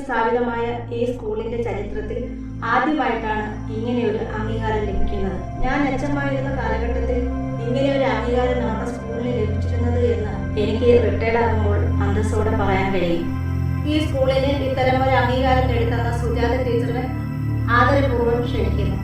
സ്ഥാപിതമായ ഈ സ്കൂളിന്റെ ചരിത്രത്തിൽ ആദ്യമായിട്ടാണ് ഇങ്ങനെയൊരു അംഗീകാരം ലഭിക്കുന്നത്. ഞാൻ അച്ഛമായിരുന്ന കാലഘട്ടത്തിൽ ഇങ്ങനെയൊരു അംഗീകാരം നമ്മുടെ സ്കൂളിന് ലഭിച്ചിരുന്നത് എന്ന് എനിക്ക് റിട്ടയർഡ് ആകുമ്പോൾ അന്തസ്സോടെ പറയാൻ കഴിയും. ഈ സ്കൂളിന് ഇത്തരം ഒരു അംഗീകാരം നേടിത്തന്ന സുജാത ടീച്ചറെ ആദരപൂർവ്വം ക്ഷണിക്കുന്നു.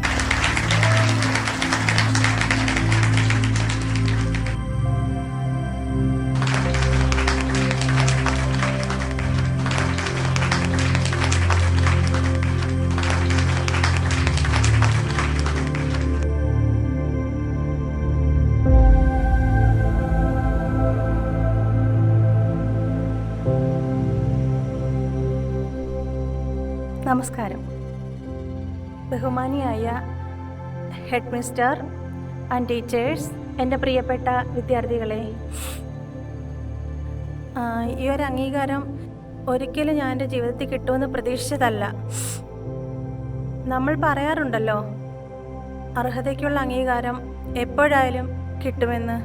നമസ്കാരം. ബഹുമാനിയായ ഹെഡ് മിസ്റ്റർ ആൻഡ് ടീച്ചേഴ്സ്, എൻ്റെ പ്രിയപ്പെട്ട വിദ്യാർത്ഥികളെ, ഈ ഒരു അംഗീകാരം ഒരിക്കലും ഞാൻ എൻ്റെ ജീവിതത്തിൽ കിട്ടുമെന്ന് പ്രതീക്ഷിച്ചതല്ല. നമ്മൾ പറയാറുണ്ടല്ലോ, അർഹതയ്ക്കുള്ള അംഗീകാരം എപ്പോഴായാലും കിട്ടുമെന്ന്.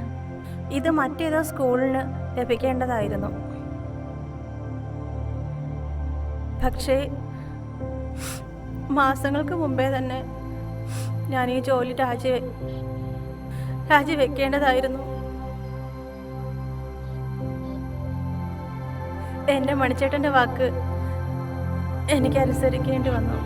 ഇത് മറ്റേതോ സ്കൂളിന് ലഭിക്കേണ്ടതായിരുന്നു. പക്ഷേ മാസങ്ങൾക്ക് മുമ്പേ തന്നെ ഞാൻ ഈ ജോലി രാജിവെക്കേണ്ടതായിരുന്നു. എൻ്റെ മണിച്ചേട്ടൻ്റെ വാക്ക് എനിക്ക് അനുസരിക്കേണ്ടി വന്നു.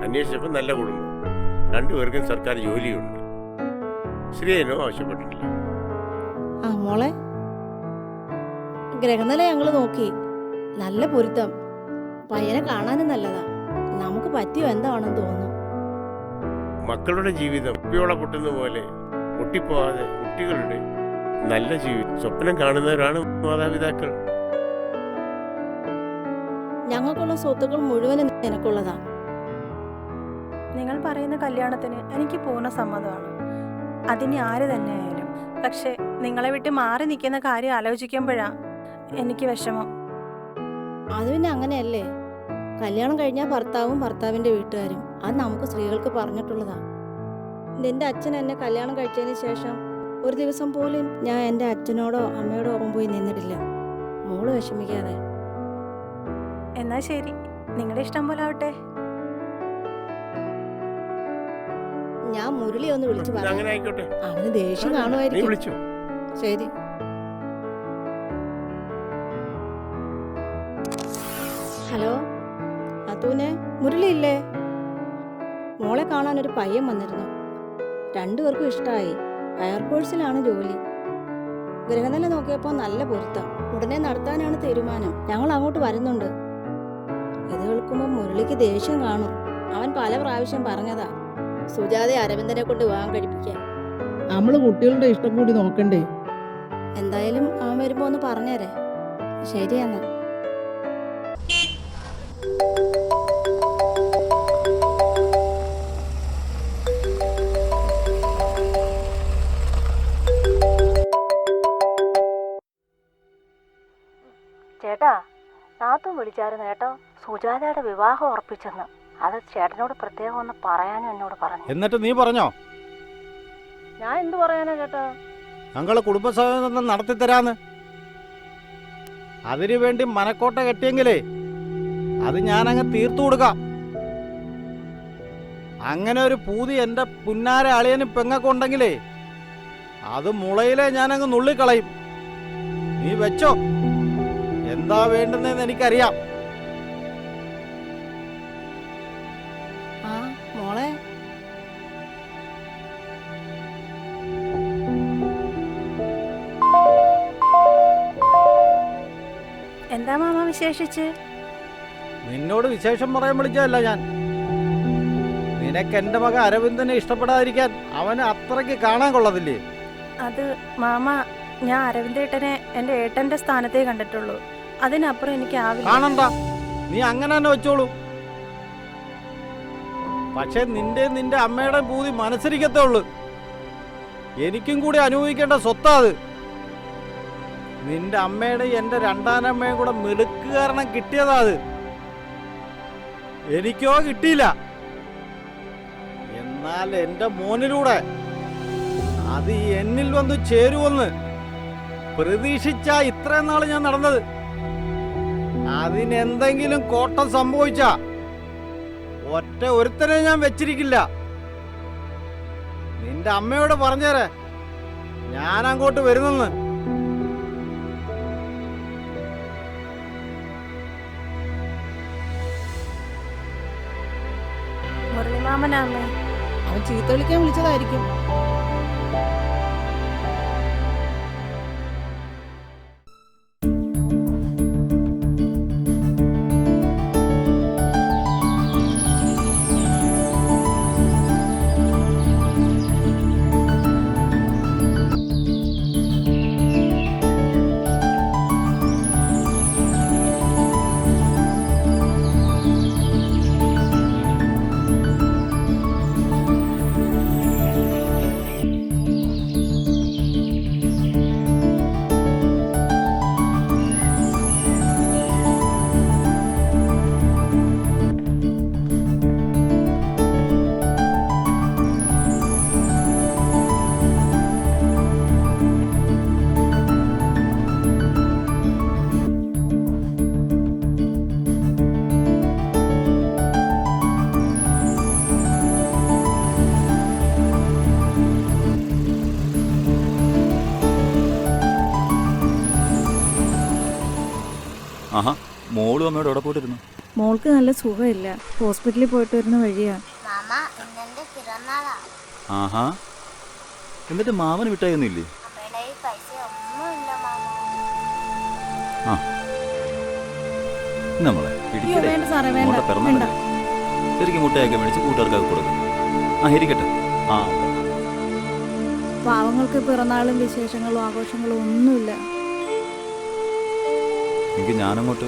അന്വേഷിച്ചപ്പോൾ നല്ല കുടുംബം, രണ്ടുപേർക്കും സർക്കാർ ജോലിയുണ്ട്. ശ്രീയനോ ആവശ്യപ്പെട്ടിട്ടില്ല. മോളെ, ഗ്രഹനില ഞങ്ങൾ നോക്കി, നല്ല പൊരുത്തം, പയ്യനെ കാണാനും നല്ലതാ. നമുക്ക് പറ്റിയോ എന്താണെന്ന് തോന്നുന്നു. മക്കളുടെ ജീവിതം കുപ്പിയോള പൊട്ടുന്ന പോലെ പൊട്ടിപ്പോവാതെ കുട്ടികളുടെ നല്ല ജീവിതം സ്വപ്നം കാണുന്നവരാണ് മാതാപിതാക്കൾ. ഞങ്ങൾക്കുള്ള സ്വത്തുക്കൾ മുഴുവനും നിനക്കുള്ളതാ. നിങ്ങൾ പറയുന്ന കല്യാണത്തിന് എനിക്ക് പൂർണ്ണ സമ്മതമാണ്. അതിന് ആര് തന്നെ ആയാലും. പക്ഷേ നിങ്ങളെ വിട്ട് മാറി നിൽക്കുന്ന കാര്യം ആലോചിക്കുമ്പോഴാണ് എനിക്ക് വിഷമം. അത് പിന്നെ അങ്ങനെയല്ലേ, കല്യാണം കഴിഞ്ഞാൽ ഭർത്താവും ഭർത്താവിൻ്റെ വീട്ടുകാരും. അത് നമുക്ക് സ്ത്രീകൾക്ക് പറഞ്ഞിട്ടുള്ളതാ. എൻ്റെ അച്ഛൻ എന്നെ കല്യാണം കഴിച്ചതിന് ശേഷം ഒരു ദിവസം പോലും ഞാൻ എൻ്റെ അച്ഛനോടോ അമ്മയോടോ ഒപ്പം പോയി നിന്നിട്ടില്ല. മോള് വിഷമിക്കാതെ. എന്നാ ശരി, നിങ്ങളുടെ ഇഷ്ടം പോലെ ആവട്ടെ. ഞാൻ മുരളി ഒന്ന് വിളിച്ചു പറയാം. അങ്ങനെ ആയിക്കോട്ടെ. അവന് ദേഷ്യം കാണുമായിരിക്കും. ശരി. ഹലോ അതൂനെ, മുരളി ഇല്ലേ? മോളെ കാണാൻ ഒരു പയ്യൻ വന്നിരുന്നു. രണ്ടുപേർക്കും ഇഷ്ടമായി. ഫയർഫോഴ്സിലാണ് ജോലി. ഗ്രഹനില നോക്കിയപ്പോൾ നല്ല പൊരുത്തം. ഉടനെ നടത്താനാണ് തീരുമാനം. ഞങ്ങൾ അങ്ങോട്ട് വരുന്നുണ്ട്. ഇത് കേൾക്കുമ്പോൾ മുരളിക്ക് ദേഷ്യം കാണും. അവൻ പല പ്രാവശ്യം പറഞ്ഞതാ സുജാതയെ അരവിന്ദനെ കൊണ്ട് വിവാഹം കഴിപ്പിക്കാൻ. നമ്മള് കുട്ടികളുടെ ഇഷ്ടം കൂടി നോക്കണ്ടേ? എന്തായാലും അവൻ വരുമ്പോ ഒന്ന് പറഞ്ഞേരെ. ശരിയെന്നാ. ചേട്ടാ, നാത്തും വിളിച്ചായിരുന്നു കേട്ടോ, സുജാതയുടെ വിവാഹം ഉറപ്പിച്ചെന്ന്. അത് ചേട്ടനോട് പ്രത്യേകം ഒന്ന് പറയാനും എന്നോട് പറഞ്ഞു. എന്നിട്ട് നീ പറഞ്ഞോ? ഞാൻ എന്ത് പറയാനാ ചേട്ടാ? ഞങ്ങള് കുടുംബസമേതം നടത്തിത്തരാന്ന്. അതിനു വേണ്ടി മനക്കോട്ട കെട്ടിയെങ്കിലേ അത് ഞാനങ്ങ് തീർത്തു കൊടുക്കാം. അങ്ങനെ ഒരു പൂതി എൻ്റെ പുന്നാര അളിയന് പെങ്ങക്കുണ്ടെങ്കിലേ അത് മുളയിലെ ഞാനങ്ങ് നുള്ളിക്കളയും. നീ വെച്ചോ, എന്താ വേണ്ടുന്നതെന്ന് എനിക്കറിയാം. മോളെ, എന്താ മാമ വിശേഷിച്ച്? നിന്നോട് വിശേഷം പറയാൻ വിളിച്ചതല്ല ഞാൻ. നിനക്ക് എൻ്റെ മക അരവിന്ദനെ ഇഷ്ടപ്പെടാതിരിക്കാൻ അവന് അത്രയ്ക്ക് കാണാൻ കൊള്ളതില്ലേ? അത് മാമ, ഞാൻ അരവിന്ദേട്ടനെ എൻ്റെ ഏട്ടൻ്റെ സ്ഥാനത്തേ കണ്ടിട്ടുള്ളൂ. അതിനപ്പുറം എനിക്ക് ആവില്ല. കാണണ്ട, നീ അങ്ങനെ തന്നെ വെച്ചോളൂ. പക്ഷെ നിന്റെ അമ്മയുടെ പൂതി മനസ്സിരിക്കത്തേ ഉള്ളൂ. എനിക്കും കൂടി അനുഭവിക്കേണ്ട സ്വത്താ അത്. നിന്റെ അമ്മയുടെ എൻ്റെ രണ്ടാനമ്മയും കൂടെ മിടുക്ക് കാരണം കിട്ടിയതാ അത്. എനിക്കോ കിട്ടിയില്ല. എന്നാൽ എൻ്റെ മോനിലൂടെ അത് എന്നിൽ വന്ന് ചേരുവെന്ന് പ്രതീക്ഷിച്ചാ ഇത്രയും നാൾ ഞാൻ നടന്നത്. അതിനെന്തെങ്കിലും കോട്ടം സംഭവിച്ച ഒറ്റ ഒരുത്തനെ ഞാൻ വെച്ചിരിക്കില്ല. നിന്റെ അമ്മയോട് പറഞ്ഞേരെ ഞാൻ അങ്ങോട്ട് വരുന്നെന്ന്. മുരളിമാമനാമേ, അവൻ ചീത്ത വിളിക്കാൻ വിളിച്ചതായിരിക്കും. ആഹാ, മോളും അമ്മയോട് എവിടെ പോയിട്ടിരുന്നു? മോൾക്ക് നല്ല സുഖമില്ല, ഹോസ്പിറ്റലിൽ പോയിട്ട് വരുന്ന വഴിയാ. ആഹാ, എന്നിട്ട് മാമന് വിട്ടായൊന്നുമില്ലേ? ആ, നമ്മളെ വേണ്ട സാറേ, വേണ്ട, വേണ്ട. ശരിക്കും മുട്ടയൊക്കെ മേടിച്ച് കൂട്ടുകാർക്കൊക്കെ കൊടുക്കും. ആ, ഇരിക്കട്ടെ. ആ, പാവങ്ങൾക്ക് പിറന്നാളും വിശേഷങ്ങളും ആഘോഷങ്ങളും ഒന്നുമില്ല. എനിക്ക് ഞാനങ്ങോട്ട്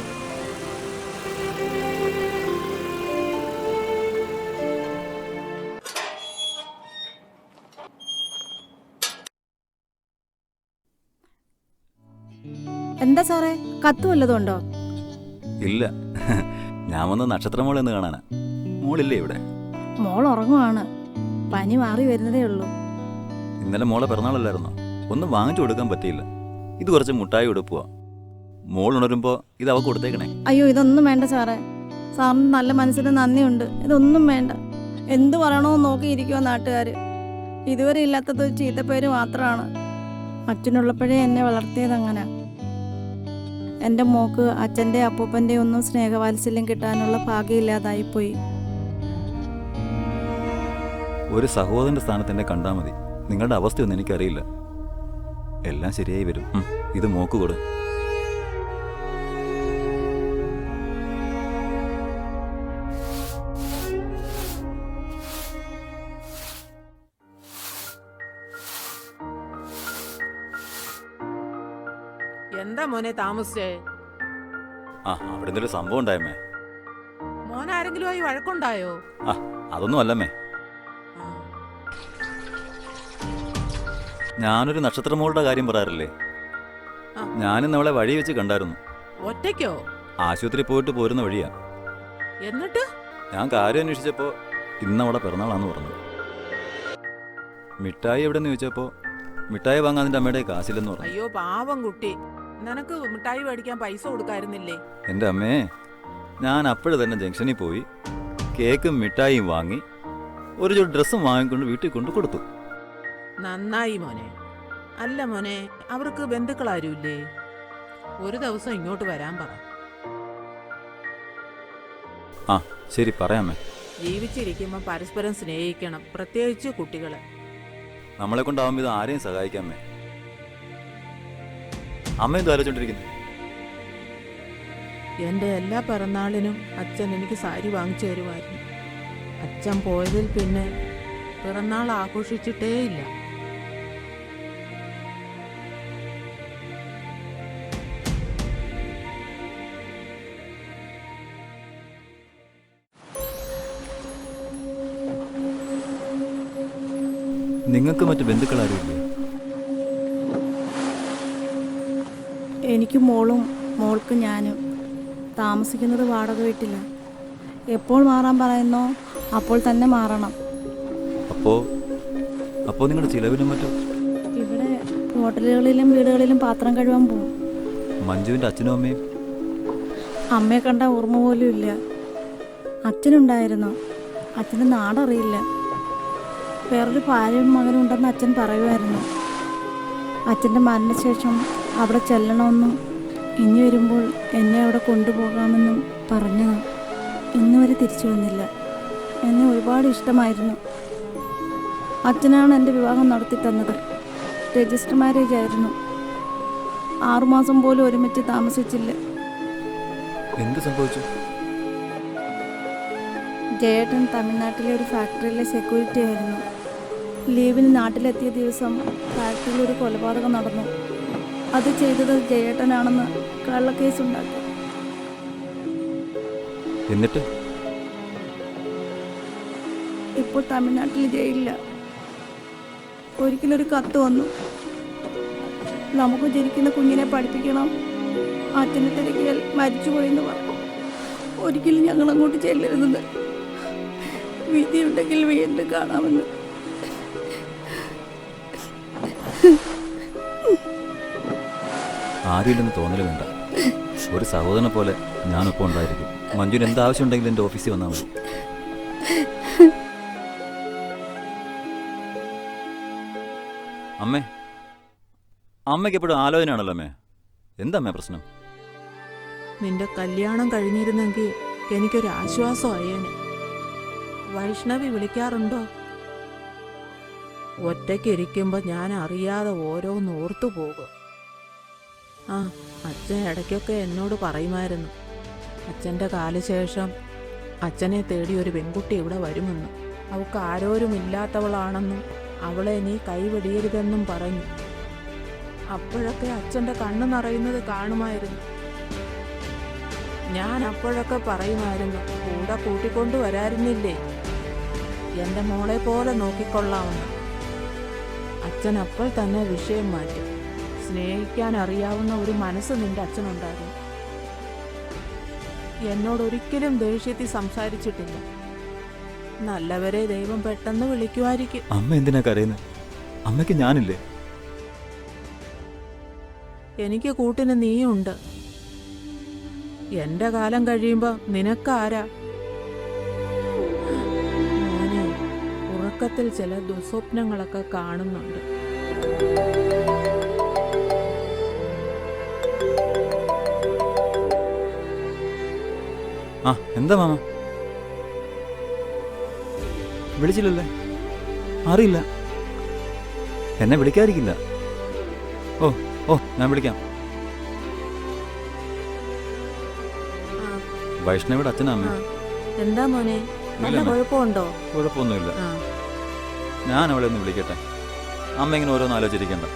എന്താ സാറേ, കത്ത് വല്ലതും ഉണ്ടോ? ഇല്ല, ഞാൻ വന്ന് നക്ഷത്രമോളെ ഒന്ന് കാണാനാ. മോളില്ലേ ഇവിടെ? മോൾ ഉറങ്ങുവാണ്, പനി മാറി വരുന്നതേ ഉള്ളൂ. ഇന്നലെ മോളെ പിറന്നാളല്ലായിരുന്നോ? ഒന്നും വാങ്ങിച്ചു കൊടുക്കാൻ പറ്റിയില്ല. ഇത് കുറച്ച് മുട്ടായി ഉടുപ്പുവാ. മോൾ ഉണരുമ്പോ ഇത് അവ കൊടുത്തേക്കണേ. അയ്യോ, ഇതൊന്നും വേണ്ട സാറേ. സാറിന് നല്ല മനസ്സിന് നന്ദിയുണ്ട്, ഇതൊന്നും വേണ്ട. എന്തു പറയണോ നോക്കിയിരിക്കുവോ നാട്ടുകാർ. ഇതുവരെ ഇല്ലാത്തത് ചീത്തപ്പേര് മാത്രമാണ്. അച്ഛനുള്ളപ്പോഴേ എന്നെ വളർത്തിയത് അങ്ങനെ. എൻ്റെ മോക്ക് അച്ഛൻ്റെ അപ്പൂപ്പൻ്റെ ഒന്നും സ്നേഹവാത്സല്യം കിട്ടാനുള്ള ഭാഗ്യമില്ലാതായിപ്പോയി. ഒരു സഹോദരന്റെ സ്ഥാനത്ത് എന്നെ കണ്ടാൽ മതി. നിങ്ങളുടെ അവസ്ഥയൊന്നും എനിക്കറിയില്ല. എല്ലാം ശരിയായി വരും. ഇത് മോക്ക് കൊടു. എന്താ മോനെ താമസിച്ചേ? ആ, അവിടെ എന്തൊരു സംഭവം ഉണ്ടായമ്മേ. മോനാരെങ്കിലും ആയി വഴക്കുണ്ടായോ? ആ, അതൊന്നും അല്ലമ്മേ. ഞാനൊരു നക്ഷത്രമോളുടെ കാര്യം പറയാറില്ലേ? ഞാനിന്ന് അവളെ വഴി വെച്ച് കണ്ടായിരുന്നു. ഒറ്റയ്ക്കോ? ആശുപത്രി പോയിട്ട് പോരുന്ന വഴിയാ. എന്നിട്ട് ഞാൻ കാര്യം അന്വേഷിച്ചപ്പോ ഇന്നവളെ പിറന്നാളാന്ന് പറഞ്ഞു. മിഠായി എവിടെന്ന് ചോദിച്ചപ്പോ മിഠായി വാങ്ങാൻ അതിന്റെ അമ്മയുടെ കാശില്ലെന്ന് പറഞ്ഞു. അയ്യോ പാവം കുട്ടി, നിനക്ക് മിഠായി മേടിക്കാൻ പൈസ കൊടുക്കായിരുന്നില്ലേ? എൻ്റെ അമ്മേ, ഞാൻ അപ്പോഴും തന്നെ ജംഗ്ഷനിൽ പോയി കേക്കും മിഠായിയും വാങ്ങി ഒരു ജോഡി ഡ്രസ്സും വാങ്ങിക്കൊണ്ട് വീട്ടിൽ കൊണ്ട് കൊടുത്തു. നന്നായി മോനെ. അല്ല മോനെ, അവർക്ക് ബന്ധുക്കളാരുമില്ലേ? ഒരു ദിവസം ഇങ്ങോട്ട് വരാൻ പറ. ആ, ശരി, പറയാമേ. ജീവിച്ചിരിക്കുമ്പോൾ പരസ്പരം സ്നേഹിക്കണം, പ്രത്യേകിച്ച് കുട്ടികളെ. നമ്മളെ കൊണ്ടാവുമ്പോൾ ഇത് ആരെയും സഹായിക്കാമേ. അമ്മ എന്ത് ആലോചിച്ചോണ്ടിരിക്കുന്നു? എൻ്റെ എല്ലാ പിറന്നാളിനും അച്ഛൻ എനിക്ക് സാരി വാങ്ങിച്ചു തരുമായിരുന്നു. അച്ഛൻ പോയതിൽ പിന്നെ പിറന്നാൾ ആഘോഷിച്ചിട്ടേയില്ല. നിങ്ങൾക്ക് മറ്റു ബന്ധുക്കളാരും ഇല്ലേ? എനിക്ക് മോളും മോൾക്ക് ഞാനും. താമസിക്കുന്നത് വാടക വീട്ടില്ല. എപ്പോൾ മാറാൻ പറയുന്നോ അപ്പോൾ തന്നെ മാറണം. അപ്പോൾ നിങ്ങളുടെ ചിലവിനും മറ്റും? ഇവിടെ ഹോട്ടലുകളിലും വീടുകളിലും പാത്രം കഴുകാൻ പോകും. മഞ്ജുവിൻ്റെ അച്ഛനും അമ്മയും? അമ്മയെ കണ്ട ഓർമ്മ പോലും ഇല്ല. അച്ഛനുണ്ടായിരുന്നു. അച്ഛൻ്റെ നാടറിയില്ല. വേറൊരു ഭാര്യയും മകനും ഉണ്ടെന്ന് അച്ഛൻ പറയുമായിരുന്നു. അച്ഛൻ്റെ മരണശേഷം അവിടെ ചെല്ലണമെന്നും ഇനി വരുമ്പോൾ എന്നെ അവിടെ കൊണ്ടുപോകാമെന്നും പറഞ്ഞതാണ്. ഇന്നുവരെ തിരിച്ചു വന്നില്ല. എന്നെ ഒരുപാട് ഇഷ്ടമായിരുന്നു. അച്ഛനാണ് എൻ്റെ വിവാഹം നടത്തി തന്നത്. രജിസ്റ്റർ മാരേജ് ആയിരുന്നു. 6 മാസം പോലും ഒരുമിച്ച് താമസിച്ചില്ല. എന്ത് സംഭവിച്ചു? ജയേട്ടൻ തമിഴ്നാട്ടിലെ ഒരു ഫാക്ടറിയിലെ സെക്യൂരിറ്റി ആയിരുന്നു. ലീവിന് നാട്ടിലെത്തിയ ദിവസം ഫാക്ടറിയിൽ ഒരു കൊലപാതകം നടന്നു. അത് ചെയ്തത് ജയേട്ടനാണെന്ന് കള്ളക്കേസുണ്ടാക്കി. എന്നിട്ട് ഇപ്പോൾ തമിഴ്നാട്ടിൽ ജയിലില്ല. ഒരിക്കലൊരു കത്ത് വന്നു. നമുക്ക് ജനിക്കുന്ന കുഞ്ഞിനെ പഠിപ്പിക്കണം. അച്ഛനെ തിരക്കിയാൽ മരിച്ചുപോയെന്ന് പറഞ്ഞു. ഒരിക്കലും ഞങ്ങൾ അങ്ങോട്ട് ചെല്ലരുതെന്ന്. വിധിയുണ്ടെങ്കിൽ വീണ്ടും കാണാമെന്ന്. ആരുമില്ലെന്ന് തോന്നൽ വേണ്ട. ഒരു സഹോദരനെ പോലെ ഞാനൊപ്പം ഉണ്ടായിരിക്കും. മഞ്ജുവിന് എന്താവശ്യം ഉണ്ടെങ്കിലും എൻ്റെ ഓഫീസിൽ വന്നാൽ മതി. അമ്മയ്ക്ക് എപ്പോഴും ആലോചനയാണല്ലോ അമ്മേ. എന്താ അമ്മേ പ്രശ്നം? നിന്റെ കല്യാണം കഴിഞ്ഞിരുന്നെങ്കിൽ എനിക്കൊരു ആശ്വാസമായേനെ. വൈഷ്ണവി വിളിക്കാറുണ്ടോ? ഒറ്റയ്ക്കിരിക്കുമ്പോൾ ഞാൻ അറിയാതെ ഓരോന്ന് ഓർത്തു പോകും. ആ, അച്ഛൻ ഇടയ്ക്കൊക്കെ എന്നോട് പറയുമായിരുന്നു, അച്ഛൻ്റെ കാലശേഷം അച്ഛനെ തേടി ഒരു പെൺകുട്ടി ഇവിടെ വരുമെന്ന്. അവൾക്ക് ആരോരുമില്ലാത്തവളാണെന്നും അവളെ നീ കൈവെടിയരുതെന്നും പറഞ്ഞു. അപ്പോഴൊക്കെ അച്ഛൻ്റെ കണ്ണ് നിറയുന്നത് കാണുമായിരുന്നു. ഞാൻ അപ്പോഴൊക്കെ പറയുമായിരുന്നു, കൂടെ കൂട്ടിക്കൊണ്ടു വരായിരുന്നില്ലേ, എൻ്റെ മോളെ പോലെ നോക്കിക്കൊള്ളാമെന്ന്. അച്ഛൻ അപ്പോൾ തന്നെ വിഷയം മാറ്റി. സ്നേഹിക്കാൻ അറിയാവുന്ന ഒരു മനസ്സ് നിന്റെ അച്ഛനുണ്ടായിരുന്നു. എന്നോടൊരിക്കലും ദേഷ്യത്തിൽ സംസാരിച്ചിട്ടില്ല. നല്ലവരെ ദൈവം പെട്ടെന്ന് വിളിക്കുമായിരിക്കും. അമ്മ എന്തിനാ കരയുന്നത്? അമ്മയ്ക്ക് ഞാനില്ലേ? എനിക്ക് കൂട്ടിന് നീയുണ്ട്. എന്റെ കാലം കഴിയുമ്പോൾ നിനക്കാരാ? മോനെ, ഉറക്കത്തിൽ ചില ദുസ്വപ്നങ്ങളൊക്കെ കാണുന്നുണ്ട്. ആ, എന്താ മാമ? വിളിച്ചില്ലല്ലേ? അറിയില്ല. എന്നെ വിളിക്കാതിരിക്കില്ല. ഓ ഞാൻ വിളിക്കാം. വൈഷ്ണവിയുടെ അച്ഛനമ്മ. എന്താ മോനെ, നല്ല കുഴപ്പമുണ്ടോ? കുഴപ്പമൊന്നുമില്ല. ഞാൻ അവളെ ഒന്ന് വിളിക്കട്ടെ. അമ്മ ഇങ്ങനെ ഓരോന്ന് ആലോചിച്ചിരിക്കണ്ട,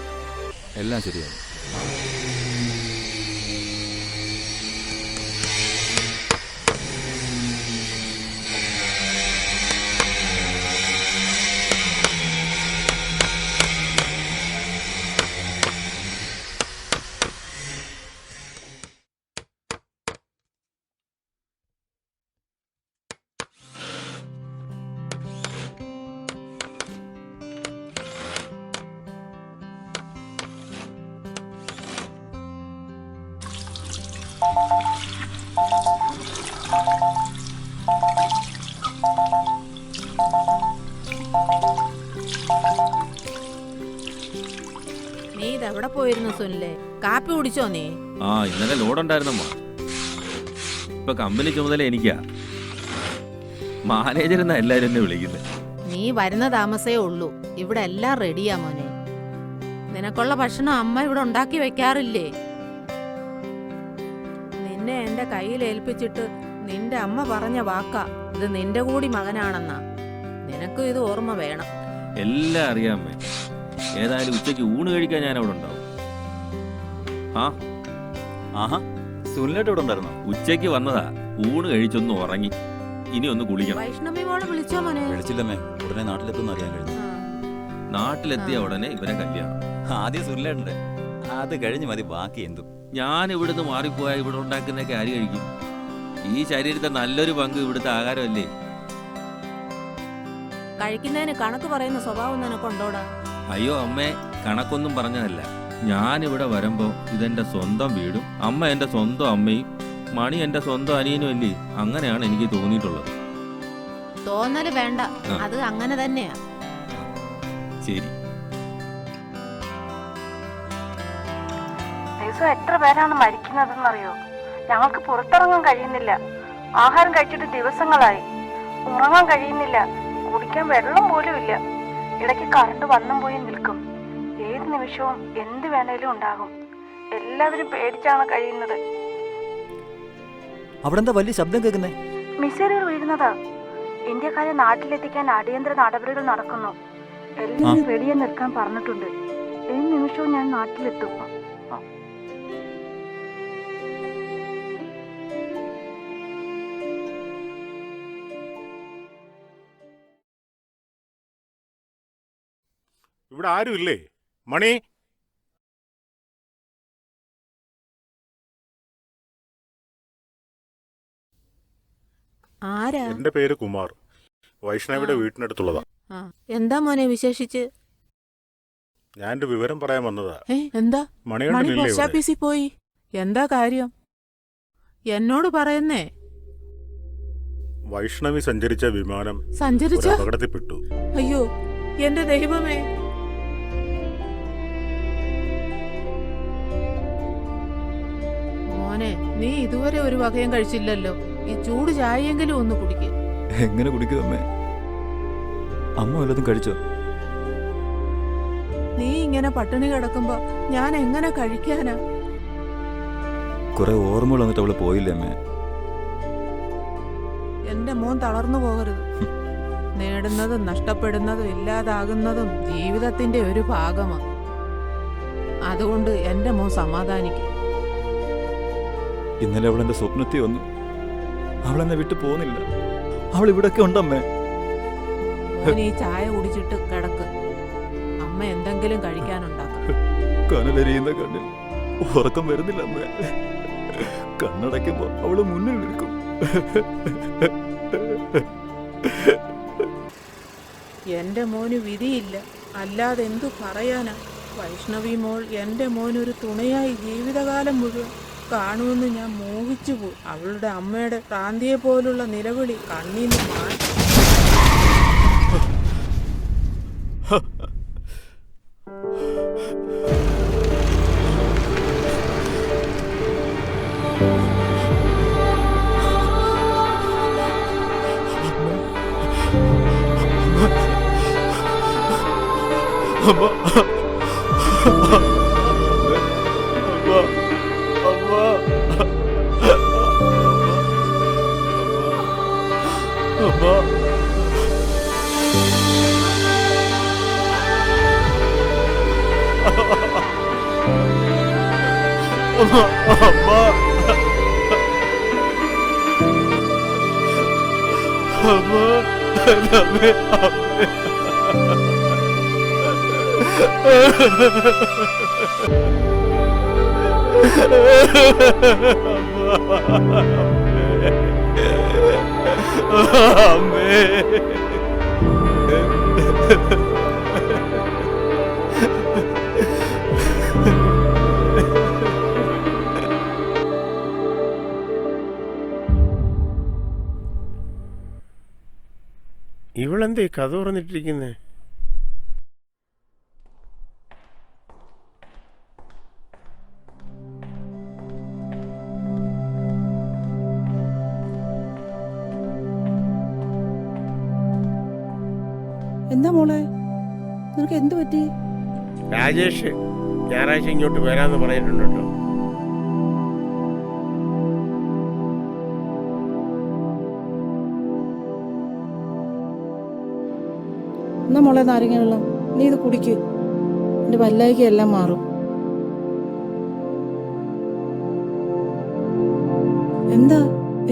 എല്ലാം ശരിയാവും. നീ ഇതെവിടെ പോയിരുന്നു സുനിലെ? കാപ്പി കുടിച്ചോ നീ? ആ, ഇന്നലെ ലോഡുണ്ടായിരുന്നമ്മ. ഇപ്പൊ കമ്പനി ചുമതല എനിക്കാ. മാനേജർ എന്നാ എല്ലാരും എന്നെ വിളിക്കുന്നത്. നീ വരുന്ന താമസേ ഉള്ളൂ. ഇവിടെ എല്ലാം റെഡിയാ മോനെ. നിനക്കുള്ള ഭക്ഷണം അമ്മ ഇവിടെ ഉണ്ടാക്കി വെക്കാറില്ലേ? നിന്നെ എന്റെ കയ്യിൽ ഏൽപ്പിച്ചിട്ട് നിന്റെ അമ്മ പറഞ്ഞ വാക്കാ ഇത് നിന്റെ കൂടി മകനാണെന്നാ. നിനക്കും ഇത് ഓർമ്മ വേണം. എല്ലാം അറിയാമേ. ഏതായാലും ഉച്ചയ്ക്ക് ഊണ് കഴിക്കാൻ ഞാൻ അവിടെ ഉണ്ടാവും. ആ ആഹാ, സുനിലേട്ട് ഇവിടെ ഉണ്ടായിരുന്നോ? ഉച്ചയ്ക്ക് വന്നതാ, ഊണ് കഴിച്ചൊന്ന് ഉറങ്ങി. ഇനി ഒന്ന് കുളിക്കണം. വൈഷ്ണവി മോളെ വിളിച്ചോ മോനെ? വിളിച്ചില്ലമ്മേ, ഉടനെ നാട്ടിലെത്തുമെന്ന് അറിയാൻ കഴിഞ്ഞു. നാട്ടിലെത്തിയ ഉടനെ ഇവരെ കല്യാണം. ആദ്യം സുനിലേട്ടുണ്ട്, അത് കഴിഞ്ഞ് മതി ബാക്കി എന്തും. ഞാൻ ഇവിടുന്ന് മാറിപ്പോയാൽ ഇവിടെ ഉണ്ടാക്കുന്നതൊക്കെ ആര് കഴിക്കും? ഈ ശരീരത്തെ നല്ലൊരു പങ്ക് ഇവിടുത്തെ ആഹാരമല്ലേ. കഴിക്കുന്നതിന് കണക്ക് പറയുന്ന സ്വഭാവം നിനക്കുണ്ടോടാ? അയ്യോ അമ്മേ, കണക്കൊന്നും പറഞ്ഞതല്ല. ഞാനിവിടെ വരുമ്പോ ഇതെന്റെ സ്വന്തം വീടും അമ്മ എന്റെ സ്വന്തം അമ്മയും മണി എന്റെ സ്വന്തം അനിയനും അല്ലേ. അങ്ങനെയാണ് എനിക്ക് തോന്നിയിട്ടുള്ളത്. തോന്നല് വേണ്ട, ആ. അത് അങ്ങനെ തന്നെയാ. ശരി. ദിവസം എത്ര പേരാണ് മരിക്കുന്നതെന്നറിയോ? ഞങ്ങൾക്ക് പുറത്തിറങ്ങാൻ കഴിയുന്നില്ല. ആഹാരം കഴിച്ചിട്ട് ദിവസങ്ങളായി. ഉറങ്ങാൻ കഴിയുന്നില്ല. കുടിക്കാൻ വെള്ളം പോലും ഇല്ല. ഇടയ്ക്ക് കറണ്ട് വന്നും പോയി നിൽക്കും. ഏത് നിമിഷവും എന്ത് വേണേലും ഉണ്ടാകും. എല്ലാവരും പേടിച്ചാണ് കഴിയുന്നത്. അവിടെ എന്താ വലിയ ശബ്ദം കേൾക്കുന്നേ? മിസൈലുകൾ വീഴുന്നതാ. ഇന്ത്യക്കാരെ നാട്ടിലെത്തിക്കാൻ അടിയന്തര നടപടികൾ നടക്കുന്നു. എല്ലാവരും വെടിയെ നിൽക്കാൻ പറഞ്ഞിട്ടുണ്ട്. ഏത് നിമിഷവും ഞാൻ നാട്ടിലെത്തും. ഇവിടെ ആരുമില്ലേ? മണി, ആരാ? എന്റെ പേര് കുമാർ. വൈഷ്ണവിയുടെ വീട്ടിനടുത്തുള്ളതാ. എന്താ മോനെ വിശേഷിച്ച്? ഞാൻ ഒരു വിവരം പറയാൻ വന്നതാ. എന്താ? മണി മണികണ്ഠനില്ലേ പോസ്റ്റ് ഇവിടെ? ഓഫീസിൽ പോയി. എന്താ കാര്യം? എന്നോട് പറയുന്നേ. വൈഷ്ണവി സഞ്ചരിച്ച വിമാനം സഞ്ചരിച്ച? ഒരു അപകടത്തിൽപ്പെട്ടു. അയ്യോ എന്റെ ദൈവമേ. മോനെ, നീ ഇതുവരെ ഒരു വകയും കഴിച്ചില്ലല്ലോ. ഈ ചൂട് ചായയെങ്കിലും ഒന്ന് കുടിക്ക്. എങ്ങനെ കുടിക്കും അമ്മേ? അമ്മ വല്ലതും കഴിച്ചോ? നീ ഇങ്ങനെ പട്ടിണി കിടക്കുമ്പോ ഞാൻ എങ്ങനെ കഴിക്കാനാ? കുറെ ഓർമ്മകൾ വന്നിട്ട് അവള് പോയില്ലേ അമ്മേ? എന്റെ മോൻ തളർന്നു പോകരുത്. നേടുന്നതും നഷ്ടപ്പെടുന്നതും ഇല്ലാതാകുന്നതും ജീവിതത്തിന്റെ ഒരു ഭാഗമാണ്. അതുകൊണ്ട് എന്റെ മോൻ സമാധാനിക്കും. ഇന്നലെ അവൾ എന്റെ സ്വപ്നത്തിൽ വന്നു. അവൾ എന്നെ വിട്ടു പോകുന്നില്ല. അവൾ ഇവിടൊക്കെ ഉണ്ടമ്മേ. മോൻ ഈ ചായ കുടിച്ചിട്ട് കിടക്ക്. അമ്മ എന്തെങ്കിലും കഴിക്കാനുണ്ടാക്കും. കനലെരിയുന്ന കണ്ണിൽ ഉറക്കം വരുന്നില്ല അമ്മേ. കണ്ണടയ്ക്കുമ്പോ അവള് മുന്നിൽ നിൽക്കും. എന്റെ മോന് വിധിയില്ല, അല്ലാതെ എന്തു പറയാനാ? വൈഷ്ണവി മോൾ എന്റെ മോനൊരു തുണയായി ജീവിതകാലം മുഴുവൻ കാണുമെന്ന് ഞാൻ മോഹിച്ചുപോയി. അവളുടെ അമ്മയുടെ പ്രാന്തിയെ പോലുള്ള നിലവിളി കണ്ണീന്ന് മാറ്റി. ഇവളെന്തേ കഥ തുറന്നിട്ടിരിക്കുന്നേ? എന്താ മോളെ, നിനക്ക് എന്തു പറ്റി? രാജേഷ് ഞായറാഴ്ച ഇങ്ങോട്ട് വരാമെന്ന് പറഞ്ഞിട്ടുണ്ട് കേട്ടോ. എന്നാ മോളെ നാരങ്ങ വെള്ളം, നീ ഇത് കുടിക്ക്. എൻ്റെ വല്ലായിക എല്ലാം മാറും. എന്താ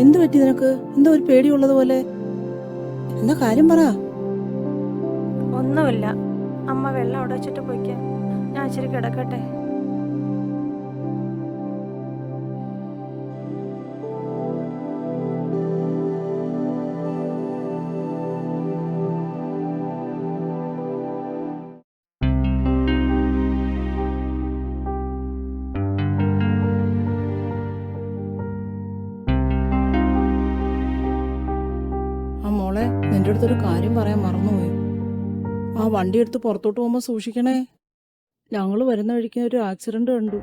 എന്ത് പറ്റി നിനക്ക്? എന്താ ഒരു പേടിയുള്ളത് പോലെ? എന്താ കാര്യം പറ. ഒന്നുമില്ല. അമ്മ വെള്ളം അവിടെ വെച്ചിട്ട് പോയിക്കാം. ഞാൻ ഇച്ചിരി കിടക്കട്ടെ. ആ മോളെ, നിന്റെ അടുത്തൊരു കാര്യം പറയാൻ മറന്നുപോയി. ആ വണ്ടി എടുത്ത് പുറത്തോട്ട് പോകുമ്പോൾ സൂക്ഷിക്കണേ. ഞങ്ങൾ വരുന്ന വഴിക്ക് ഒരു ആക്സിഡന്റ് കണ്ടു.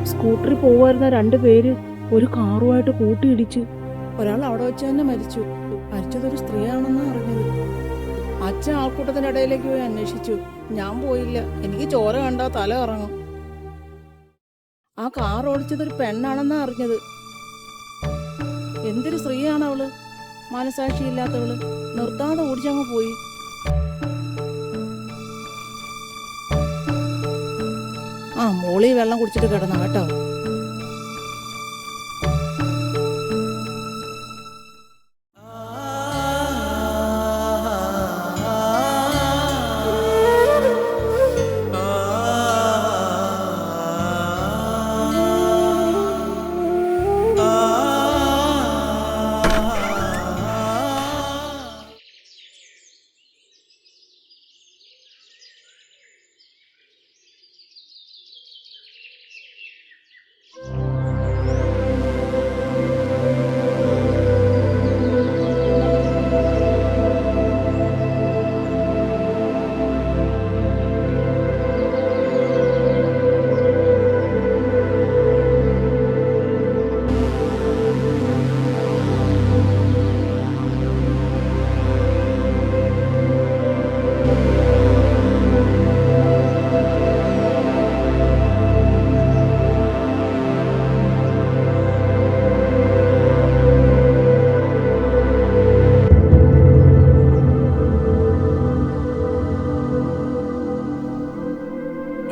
സ്കൂട്ടറിൽ പോവായിരുന്ന 2 പേര് ഒരു കാറുമായിട്ട് കൂട്ടിയിടിച്ച്. ഒരാൾ അവിടെ വെച്ച് തന്നെ മരിച്ചു. മരിച്ചതൊരു സ്ത്രീയാണെന്നാ അറിഞ്ഞത്. അച്ഛൻ ആൾക്കൂട്ടത്തിന്റെ ഇടയിലേക്ക് പോയി അന്വേഷിച്ചു. ഞാൻ പോയില്ല, എനിക്ക് ചോര കണ്ടാ തല ഇറങ്ങും. ആ കാർ ഓടിച്ചതൊരു പെണ്ണാണെന്നാ അറിഞ്ഞത്. എന്തൊരു സ്ത്രീയാണ് അവള്, മനസാക്ഷിയില്ലാത്തവള്. നിർത്താതെ ഓടിച്ചങ്ങ് പോയി. ആ മോളി വെള്ളം കുടിച്ചിട്ട് കിടന്ന കേട്ടോ.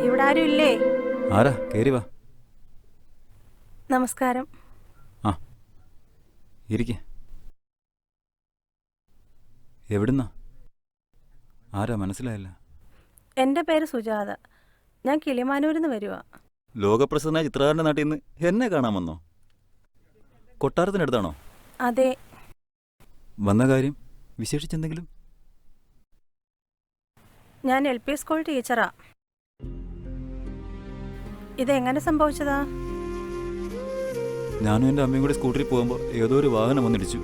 ഇവിടെ ആരും ഇല്ലേ? ആരാ? കേറി വാ. നമസ്കാരം. ആ, ഇരിക്കെ. എവിടുന്നാ? ആരാ? മനസ്സിലായില്ല. എൻ്റെ പേര് സുജാത. ഞാൻ കിളിമാനൂരിൽ നിന്ന് വരുവാ. ലോകപ്രസിദ്ധനായ ചിത്രകാരൻ്റെ നാട്ടിൽ നിന്ന് എന്നെ കാണാൻ വന്നോ? കൊട്ടാരത്തിനടുത്താണോ? അതെ. വന്ന കാര്യം വിശേഷിച്ചെന്തെങ്കിലും? ഞാൻ LP സ്കൂൾ ടീച്ചറാ. ഇതെങ്ങനെ സംഭവിച്ചതാ? ഞാനും എൻ്റെ അമ്മയും കൂടി സ്കൂട്ടറിൽ പോകുമ്പോൾ ഏതോ ഒരു വാഹനം വന്നിടിച്ചു.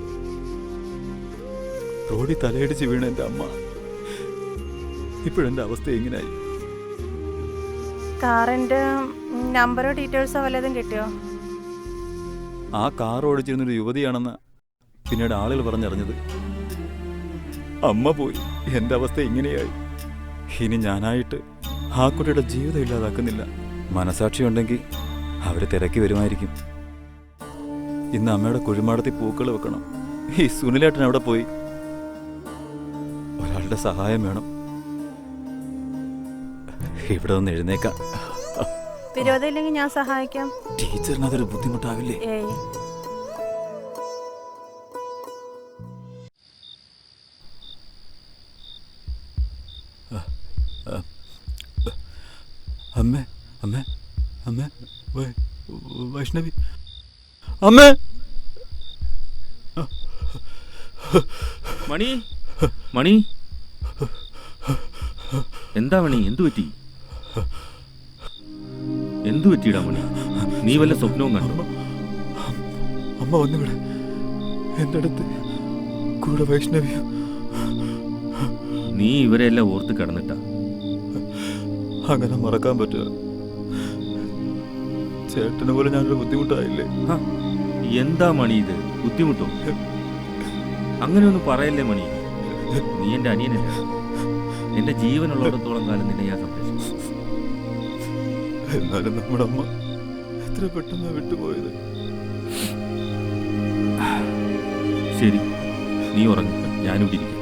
റോഡിൽ തലയിടിച്ച് വീണ എൻ്റെ അമ്മ ഇപ്പോഴെൻ്റെ അവസ്ഥ എങ്ങനെയായി? കാറിൻ്റെ നമ്പറോ ഡീറ്റെയിൽസോ വല്ലതും കിട്ടിയോ? ആ കാർ ഓടിച്ചിരുന്നൊരു യുവതിയാണെന്ന് പിന്നീട് ആളുകൾ പറഞ്ഞറിഞ്ഞത്. അമ്മ പോയി, എൻ്റെ അവസ്ഥ ഇങ്ങനെയായി. ഇനി ഞാനായിട്ട് ആ കുട്ടിയുടെ ജീവിതം ഇല്ലാതാക്കുന്നില്ല. മനസാക്ഷി ഉണ്ടെങ്കിൽ അവർ തിരക്കി വരുമായിരിക്കും. ഇന്ന് അമ്മയുടെ കുഴിമാടത്തിൽ പൂക്കൾ വെക്കണം. ഈ സുനിലേട്ടൻ അവിടെ പോയി. ഒരാളുടെ സഹായം വേണം. ഇവിടെ ഒന്ന് എഴുന്നേക്കാം. വിരോധമില്ലെങ്കിൽ ഞാൻ സഹായിക്കാം. ടീച്ചറിന് അതൊരു ബുദ്ധിമുട്ടാവില്ലേ? ഏയ്, അമ്മേ, അമ്മേ, അമ്മേ, വൈഷ്ണവി, അമ്മേ. മണി, മണി, എന്താ മണി? എന്തു പറ്റി? എന്തു പറ്റിയിടാ മണി? നീ വല്ല സ്വപ്നവും കണ്ടോ? അമ്മ വന്നിവിടെ എൻ്റെ അടുത്ത് കൂടെ വൈഷ്ണവിയും. നീ ഇവരെല്ലാം ഓർത്ത് കിടന്നിട്ടാ? അങ്ങനെ മറക്കാൻ പറ്റുക? ചേട്ടന് പോലെ ഞാനൊരു ബുദ്ധിമുട്ടായില്ലേ? എന്താ മണി ഇത്? ബുദ്ധിമുട്ടോ? അങ്ങനെയൊന്നും പറയല്ലേ മണി. നീ എൻ്റെ അനിയനല്ല. എൻ്റെ ജീവനുള്ളിടത്തോളം കാലം നിന്നെ ഞാൻ സംരക്ഷിക്കും. എന്നാലും നമ്മുടെ അമ്മ എത്ര പെട്ടെന്ന് വിട്ടുപോയത്. ശരി, നീ ഉറങ്ങി, ഞാനിവിടെ ഇരിക്കാം.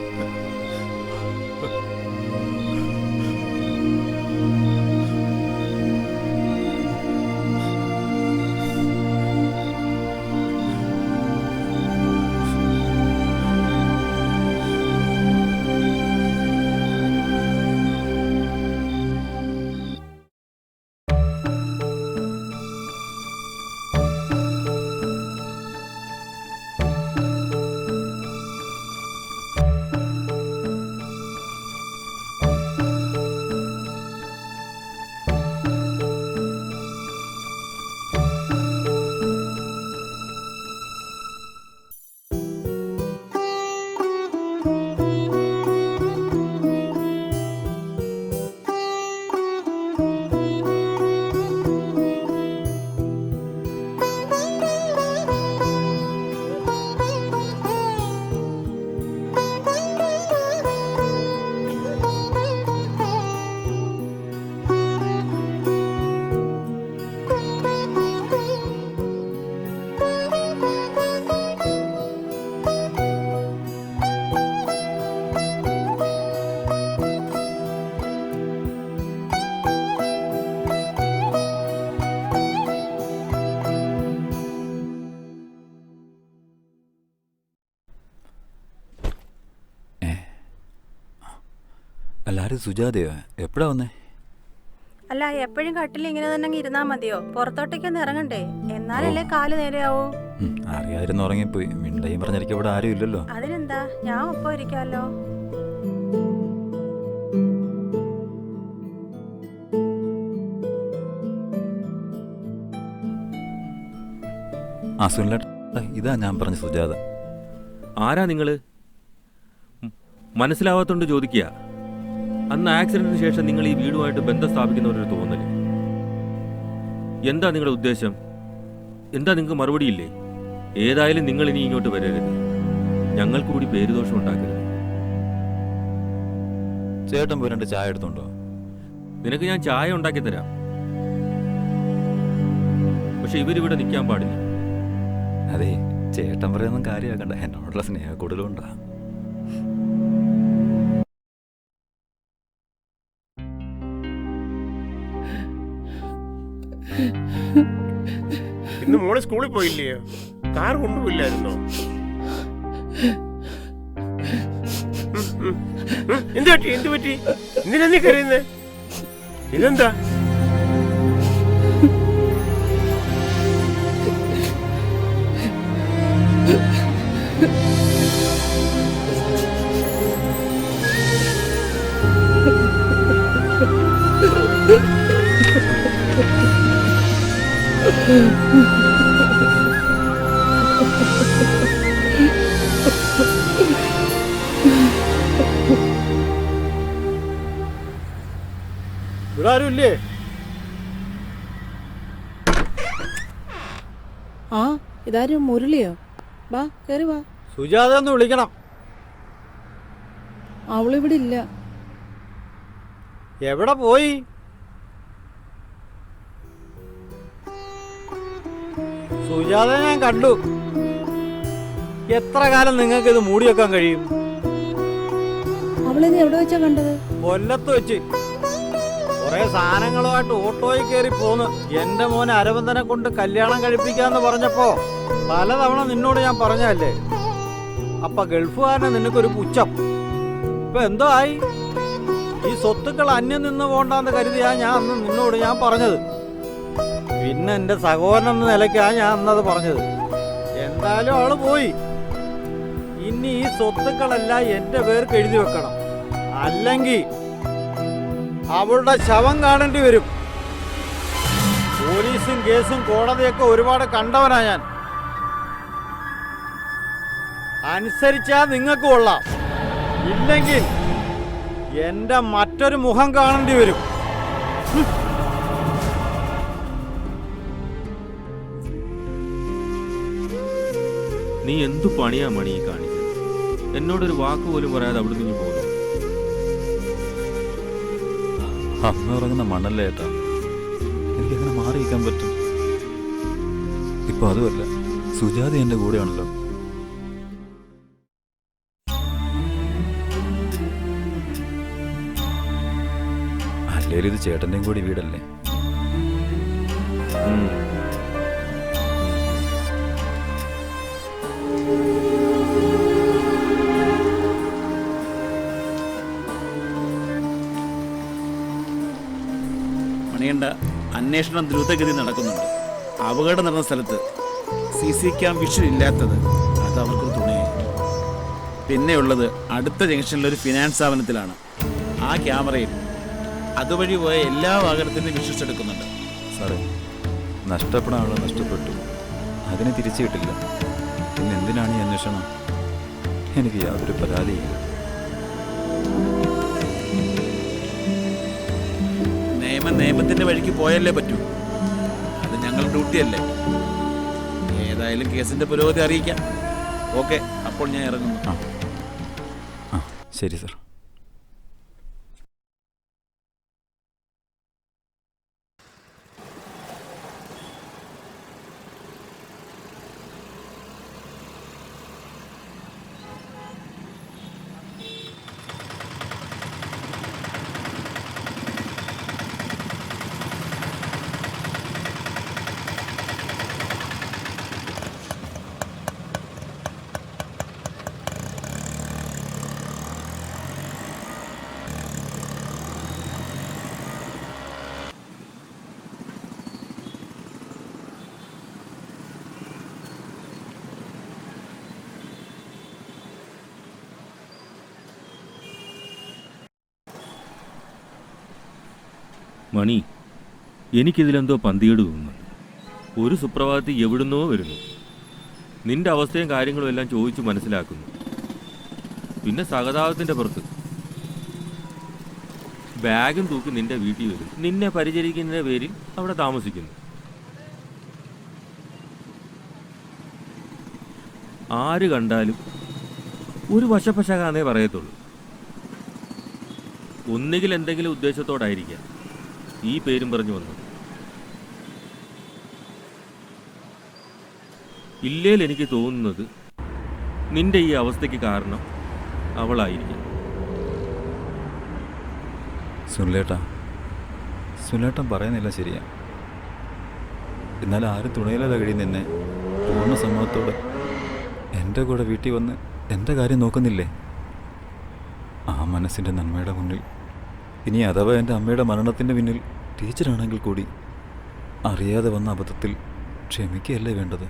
എല്ലാരും സുജാതയോ? എപ്പോഴാ വന്നേ? അല്ല, എപ്പോഴും കട്ടിൽ ഇങ്ങനെ തന്നെ ഇരുന്നാ മതിയോ? പുറത്തോട്ടേക്കൊന്ന് ഇറങ്ങണ്ടേ? എന്നാലല്ലേ കാല് നേരെയാവൂ. അറിയായിരുന്നു, ഉറങ്ങിപ്പോയി. മിണ്ടയും പറഞ്ഞിരിക്കും, ഇവിടെ ആരും ഇല്ലല്ലോ. അതിനെന്താ, ഞാൻ ഒപ്പം ഇരിക്കാമല്ലോ. ആ സുനിലേട്ട, ഇതാ ഞാൻ പറഞ്ഞ സുജാത. ആരാ നിങ്ങള്? മനസ്സിലാവാത്തോണ്ട് ചോദിക്കുക. അന്ന് ആക്സിഡന്റിന് ശേഷം നിങ്ങൾ ഈ വീടുമായിട്ട് ബന്ധം സ്ഥാപിക്കുന്നവരൊരു തോന്നല്. എന്താ നിങ്ങളുടെ ഉദ്ദേശം? എന്താ നിങ്ങൾക്ക് മറുപടിയില്ലേ? ഏതായാലും നിങ്ങൾ ഇനി ഇങ്ങോട്ട് വരരുത്. ഞങ്ങൾക്ക് കൂടി പേരുദോഷം ഉണ്ടാക്കരുത്. ചേട്ടൻ പോയി 2 ചായ എടുത്തോണ്ടോ? നിനക്ക് ഞാൻ ചായ ഉണ്ടാക്കി തരാം. പക്ഷെ ഇവരിവിടെ നിൽക്കാൻ പാടില്ല. അതെ, ചേട്ടൻ പറയുന്നൊന്നും കാര്യമാക്കണ്ട. എന്നോടുള്ള സ്നേഹം കൂടുതലുണ്ടാ. ഇന്ന് മോള് സ്കൂളിൽ പോയില്ലയോ? കാർ കൊണ്ടുപോയില്ലായിരുന്നോ? എന്ത് പറ്റി? എന്തിനാ നീ കരയുന്നേ? ഇതെന്താ? ഇവിടെ ആരും ഇല്ലേ? ആ, ഇതാരും മുരളിയോ? വാ, കയറി വാ. സുജാത ഒന്ന് വിളിക്കണം. അവളിവിടെ ഇല്ല. എവിടെ പോയി? സുജാത ഞാൻ കണ്ടു. എത്ര കാലം നിങ്ങൾക്ക് ഇത് മൂടി വെക്കാൻ കഴിയും? അവളെ നീ എവിടെ വെച്ചാ കണ്ടത്? കൊല്ലത്ത് വെച്ച് കുറെ സാധനങ്ങളുമായിട്ട് ഓട്ടോയിൽ കയറി പോന്ന്. എന്റെ മോനെ അരവിന്ദനെ കൊണ്ട് കല്യാണം കഴിപ്പിക്കാന്ന് പറഞ്ഞപ്പോ പലതവണ നിന്നോട് ഞാൻ പറഞ്ഞല്ലേ. അപ്പൊ ഗൾഫുകാരനെ നിനക്കൊരു പുച്ഛം. ഇപ്പൊ എന്തോ ആയി? ഈ സ്വത്തുക്കൾ അന്യം നിന്ന് പോണ്ടെന്ന് കരുതിയാ ഞാൻ അന്ന് നിന്നോട് ഞാൻ പറഞ്ഞത്. പിന്നെ എന്റെ സഹോദരൻ എന്ന നിലയ്ക്കാ ഞാൻ അന്നത് പറഞ്ഞത്. എന്തായാലും അവള് പോയി. ഇനി ഈ സ്വത്തുക്കളെല്ലാം എന്റെ പേർക്ക് എഴുതി വെക്കണം. അല്ലെങ്കിൽ അവളുടെ ശവം കാണേണ്ടി വരും. പോലീസും കേസും കോടതിയൊക്കെ ഒരുപാട് കണ്ടവനാ ഞാൻ. അനുസരിച്ചാ നിങ്ങൾക്ക് കൊള്ളാം. ഇല്ലെങ്കിൽ എന്റെ മറ്റൊരു മുഖം കാണേണ്ടി വരും. നീ എന്തു പണിയാ മണി കാണിച്ചത്? എന്നോടൊരു വാക്ക് പോലും പറയാതെ അവിടെ നിന്ന് പോകുന്നു. അന്ന് ഇറങ്ങുന്ന മണ്ണല്ലേ ഏട്ടാ, എനിക്കങ്ങനെ മാറിയിരിക്കാൻ പറ്റും. ഇപ്പൊ അതുമല്ല, സുജാത എന്റെ കൂടെയാണല്ലോ. അല്ലേലും ഇത് ചേട്ടൻ്റെയും കൂടി വീടല്ലേ? ഉം. മണിയണ്ട, അന്വേഷണം ദ്രുതഗതി നടക്കുന്നുണ്ട്. അപകടം നടന്ന സ്ഥലത്ത് CC ക്യാം വിഷ്വൽ ഇല്ലാത്തത് അത് അവർക്കൊരു തുണയായി. പിന്നെയുള്ളത് അടുത്ത ജംഗ്ഷനിലൊരു ഫിനാൻസ് സ്ഥാപനത്തിലാണ്. ആ ക്യാമറയിൽ അതുവഴി പോയ എല്ലാ വാഹനത്തിൻ്റെയും വിഷ്വൽസ് എടുക്കുന്നുണ്ട്. സാറേ, നഷ്ടപ്പെടാനുള്ള നഷ്ടപ്പെട്ടു, അതിനെ തിരിച്ചു കിട്ടില്ല. പിന്നെ എന്തിനാണ് ഈ അന്വേഷണം? എനിക്ക് യാതൊരു പരാതിയില്ല. നിയമം നിയമത്തിൻ്റെ വഴിക്ക് പോയല്ലേ പറ്റൂ. അത് ഞങ്ങളുടെ ഡ്യൂട്ടിയല്ലേ. ഏതായാലും കേസിൻ്റെ പുരോഗതി അറിയിക്കാം. ഓക്കെ, അപ്പോൾ ഞാൻ ഇറങ്ങുന്നു. ആ ശരി സാർ. മണി, എനിക്കിതിലെന്തോ പന്തികേട് തോന്നുന്നു. ഒരു സുപ്രഭാതത്തിൽ എവിടുന്നോ വരുന്നു, നിന്റെ അവസ്ഥയും കാര്യങ്ങളും എല്ലാം ചോദിച്ചു മനസ്സിലാക്കുന്നു. പിന്നെ സഹതാപത്തിൻ്റെ പുറത്ത് ബാഗും തൂക്കി നിന്റെ വീട്ടിൽ വരും, നിന്നെ പരിചരിക്കുന്നതിൻ്റെ പേരിൽ അവിടെ താമസിക്കുന്നു. ആര് കണ്ടാലും ഒരു വശപ്പശകാന്നേ പറയത്തുള്ളൂ. ഒന്നുകിൽ എന്തെങ്കിലും ഉദ്ദേശത്തോടായിരിക്കാം ഈ പേരും പറഞ്ഞു വന്നു. ഇല്ലേൽ എനിക്ക് തോന്നുന്നത് നിന്റെ ഈ അവസ്ഥയ്ക്ക് കാരണം അവളായിരിക്കും. സുനിലേട്ടൻ പറയുന്നില്ല ശരിയാ. എന്നാൽ ആരും തുണയിലല്ല കഴിയുന്ന എന്നെ പൂർണ്ണ സമ്മതത്തോടെ എൻ്റെ കൂടെ വീട്ടിൽ വന്ന് എൻ്റെ കാര്യം നോക്കുന്നില്ലേ? ആ മനസ്സിൻ്റെ നന്മയുടെ മുന്നിൽ ഇനി അഥവാ എൻ്റെ അമ്മയുടെ മരണത്തിൻ്റെ പിന്നിൽ ടീച്ചറാണെങ്കിൽ കൂടി അറിയാതെ വന്ന അബദ്ധത്തിൽ ക്ഷമിക്കുകയല്ലേ വേണ്ടത്?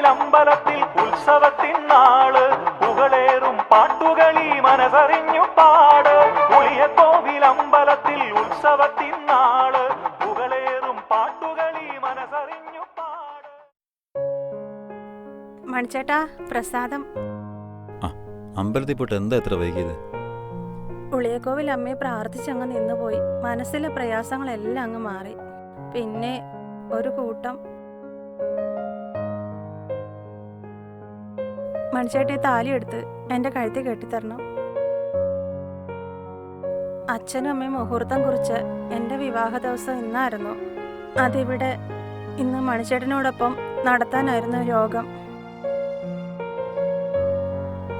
അമ്പലത്തിൽ ഉത്സവത്തിൻ നാള് പുകളേറും പാട്ടുകളി മനസറിഞ്ഞു പാട്. പുളിയക്കോവിൽ അമ്പലത്തിൽ ഉത്സവത്തിൻ നാള് പുകളേറും പാട്ടുകളി മനസറിഞ്ഞു പാട്. മണിച്ചേട്ടാ, പ്രസാദം. അമ്പലത്തിൽ പോയിട്ട് എന്താ എത്ര വൈകിയത്? ഉളിയക്കോവിൽ അമ്മയെ പ്രാർത്ഥിച്ചങ്ങ് നിന്നുപോയി. മനസ്സിലെ പ്രയാസങ്ങളെല്ലാം അങ്ങ് മാറി. പിന്നെ ഒരു കൂട്ടം. മണിച്ചേട്ടി താലിയെടുത്ത് എൻ്റെ കഴുത്തിൽ കെട്ടിത്തരണം. അച്ഛനും അമ്മയും മുഹൂർത്തം കുറിച്ച് എൻ്റെ വിവാഹ ദിവസം ഇന്നായിരുന്നു. അതിവിടെ ഇന്ന് മണിച്ചേട്ടനോടൊപ്പം നടത്താനായിരുന്നു യോഗം.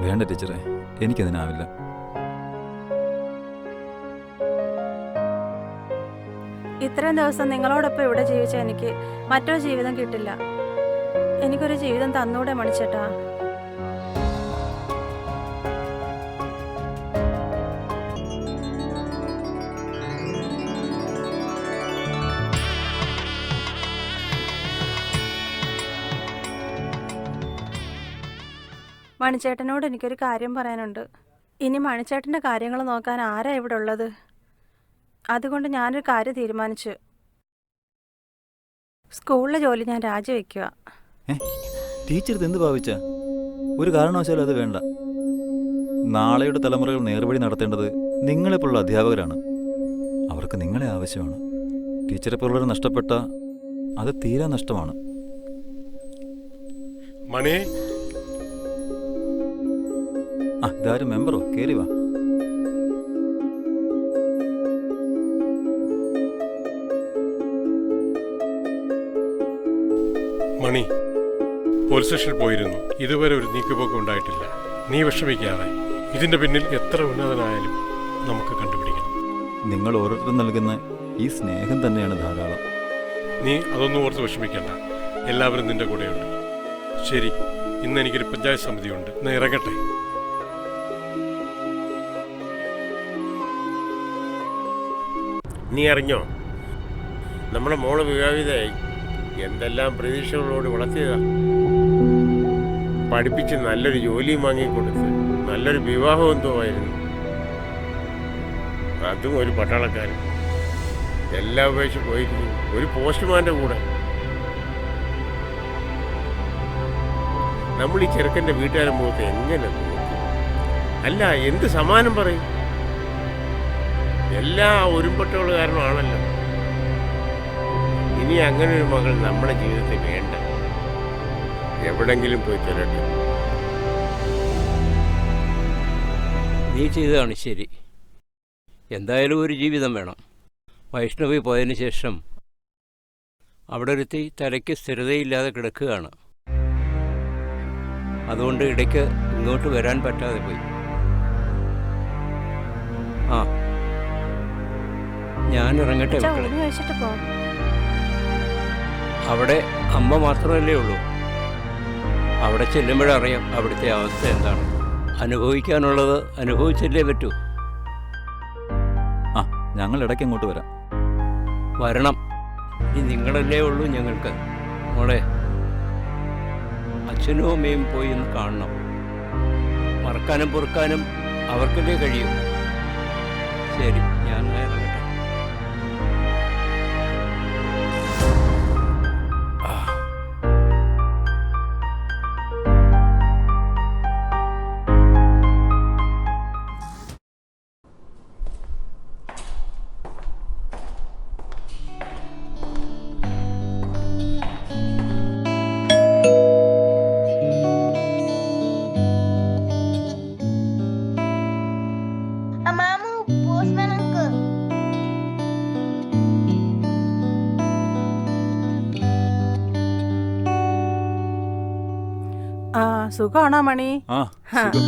വേണ്ട ടീച്ചറെ, എനിക്കതിനാവില്ല. ഇത്രയും ദിവസം നിങ്ങളോടൊപ്പം ഇവിടെ ജീവിച്ച എനിക്ക് മറ്റൊരു ജീവിതം കിട്ടില്ല. എനിക്കൊരു ജീവിതം തന്നൂടെ മണിച്ചേട്ടാ? മണിച്ചേട്ടനോട് എനിക്കൊരു കാര്യം പറയാനുണ്ട്. ഇനി മണിച്ചേട്ടൻ്റെ കാര്യങ്ങൾ നോക്കാൻ ആരാ ഇവിടെ ഉള്ളത്? അതുകൊണ്ട് ഞാനൊരു കാര്യം തീരുമാനിച്ചു. സ്കൂളിലെ ജോലി ഞാൻ രാജിവെക്കുക. ടീച്ചർ ഇത് എന്ത് ഭാവിച്ച? ഒരു കാരണവശാലും അത് വേണ്ട. നാളെയുടെ തലമുറകൾ നേർവഴി നടത്തേണ്ടത് നിങ്ങളെപ്പോലുള്ള അധ്യാപകരാണ്. അവർക്ക് നിങ്ങളെ ആവശ്യമാണ്. ടീച്ചറെ പോലുള്ളവർ നഷ്ടപ്പെട്ട അത് തീരാ നഷ്ടമാണ്. മണി, ആ ഇതാരും മെമ്പറോ? കയറി വാ. മണി, പോലീസ് സ്റ്റേഷനിൽ പോയിരുന്നു. ഇതുവരെ ഒരു നീക്കുപോക്കം ഉണ്ടായിട്ടില്ല. നീ വിഷമിക്കാതെ. ഇതിന്റെ പിന്നിൽ എത്ര ഉന്നതനായാലും നമുക്ക് കണ്ടുപിടിക്കണം. നിങ്ങൾ ഓരോരുത്തരും നൽകുന്ന ഈ സ്നേഹം തന്നെയാണ് ധാരാളം. നീ അതൊന്നും ഓർത്ത് വിഷമിക്കണ്ട. എല്ലാവരും നിന്റെ കൂടെയുണ്ട്. ശരി, ഇന്ന് എനിക്കൊരു പഞ്ചായത്ത് സമിതിയുണ്ട്. ഞാൻ ഇറങ്ങട്ടെ. നീ അറിഞ്ഞോ, നമ്മുടെ മോള് വിവാഹിതയായി. എന്തെല്ലാം പ്രതീക്ഷകളോട് വളർത്തിയതാ. പഠിപ്പിച്ച് നല്ലൊരു ജോലിയും വാങ്ങിക്കൊടുത്ത് നല്ലൊരു വിവാഹം എന്തോ ആയിരുന്നു. അതും ഒരു പട്ടാളക്കാരൻ. എല്ലാം ഉപേക്ഷിച്ച് പോയിരിക്കുന്നു ഒരു പോസ്റ്റ്മാൻ്റെ കൂടെ. നമ്മൾ ഈ ചെറുക്കൻ്റെ വീട്ടുകാരൻ മുഖത്ത് എങ്ങനെ നോക്കും? അല്ല, എന്ത് സമാനം പറയും? എല്ലാ ഒരുമ്പട്ടുകൾ കാരണമാണല്ലോ. ഇനി അങ്ങനെ ഒരു മകൾ നമ്മുടെ ജീവിതത്തിൽ വേണ്ട. എവിടെങ്കിലും പോയി തരട്ടെ. നീ ചെയ്തതാണ് ശരി. എന്തായാലും ഒരു ജീവിതം വേണം. വൈഷ്ണവി പോയതിനു ശേഷം അവിടെ ഒരുത്തി തലയ്ക്ക് സ്ഥിരതയില്ലാതെ കിടക്കുകയാണ്. അതുകൊണ്ട് ഇടയ്ക്ക് ഇങ്ങോട്ട് വരാൻ പറ്റാതെ പോയി. ആ, ഞാൻ ഇറങ്ങട്ടെ മക്കളെ. അവിടെ അമ്മ മാത്രമല്ലേ ഉള്ളൂ. അവിടെ ചെല്ലുമ്പോഴറിയാം അവിടുത്തെ അവസ്ഥ എന്താണ്. അനുഭവിക്കാനുള്ളത് അനുഭവിച്ചല്ലേ പറ്റൂ. ആ, ഞങ്ങൾ ഇടയ്ക്ക് അങ്ങോട്ട് വരാം. വരണം. ഇനി നിങ്ങളല്ലേ ഉള്ളൂ ഞങ്ങൾക്ക്. മോളെ, അച്ഛനും അമ്മയും പോയി ഒന്ന് കാണണം. മറക്കാനും പൊറുക്കാനും അവർക്കല്ലേ കഴിയും. ശരി, ഞാൻ ഇറങ്ങട്ടെ. ആ, സുഖമാണോ മണി? ആ, സുഖം.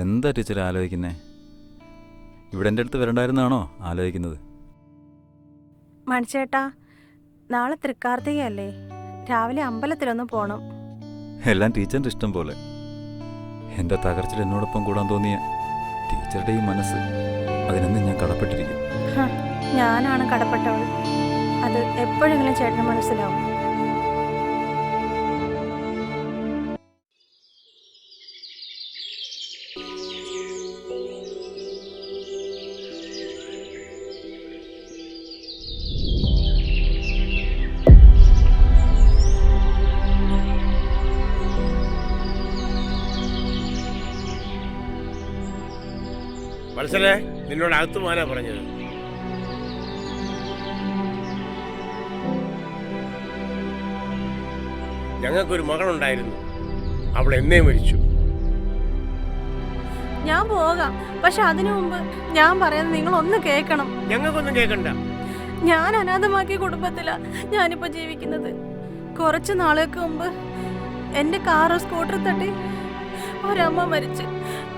എന്താ ടീച്ചർ ആലോചിക്കുന്നേ? ഇവിടെ എൻ്റെ അടുത്ത് വരണ്ടായിരുന്നാണോ ആലോചിക്കുന്നത്? മണിച്ചേട്ടാ, നാളെ തൃക്കാർത്തികയല്ലേ? രാവിലെ അമ്പലത്തിലൊന്ന് പോണം. എല്ലാം ടീച്ചറിൻ്റെ ഇഷ്ടം പോലെ. എൻ്റെ തകർച്ചയിൽ എന്നോടൊപ്പം കൂടാൻ തോന്നിയ ടീച്ചറുടെ ഈ മനസ്സ്, അതിനെന്നും ഞാൻ കടപ്പെട്ടിരിക്കും. ഞാനാണ് കടപ്പെട്ടവൾ. അത് എപ്പോഴെങ്കിലും ചേട്ടന് മനസ്സിലാവും. മനസ്സിലെ നിന്നോട് അകത്ത് പോകാനാ പറഞ്ഞത്. ഞങ്ങൾക്കൊരു മകളുണ്ടായിരുന്നു. അവൾ എന്നേ മരിച്ചു. ഞാൻ പോകാം, പക്ഷെ അതിനു മുമ്പ് ഞാൻ പറയുന്നത് നിങ്ങൾ ഒന്ന് കേൾക്കണം. ഞങ്ങൾക്കൊന്നും കേൾക്കണ്ട. ഞാൻ അനാഥമാക്കിയ കുടുംബത്തിലാ ഞാനിപ്പോ ജീവിക്കുന്നത്. കുറച്ചു നാളുകൾക്ക് മുമ്പ് എന്റെ കാറ് സ്കൂട്ടർ തട്ടി ഒരമ്മ മരിച്ച്,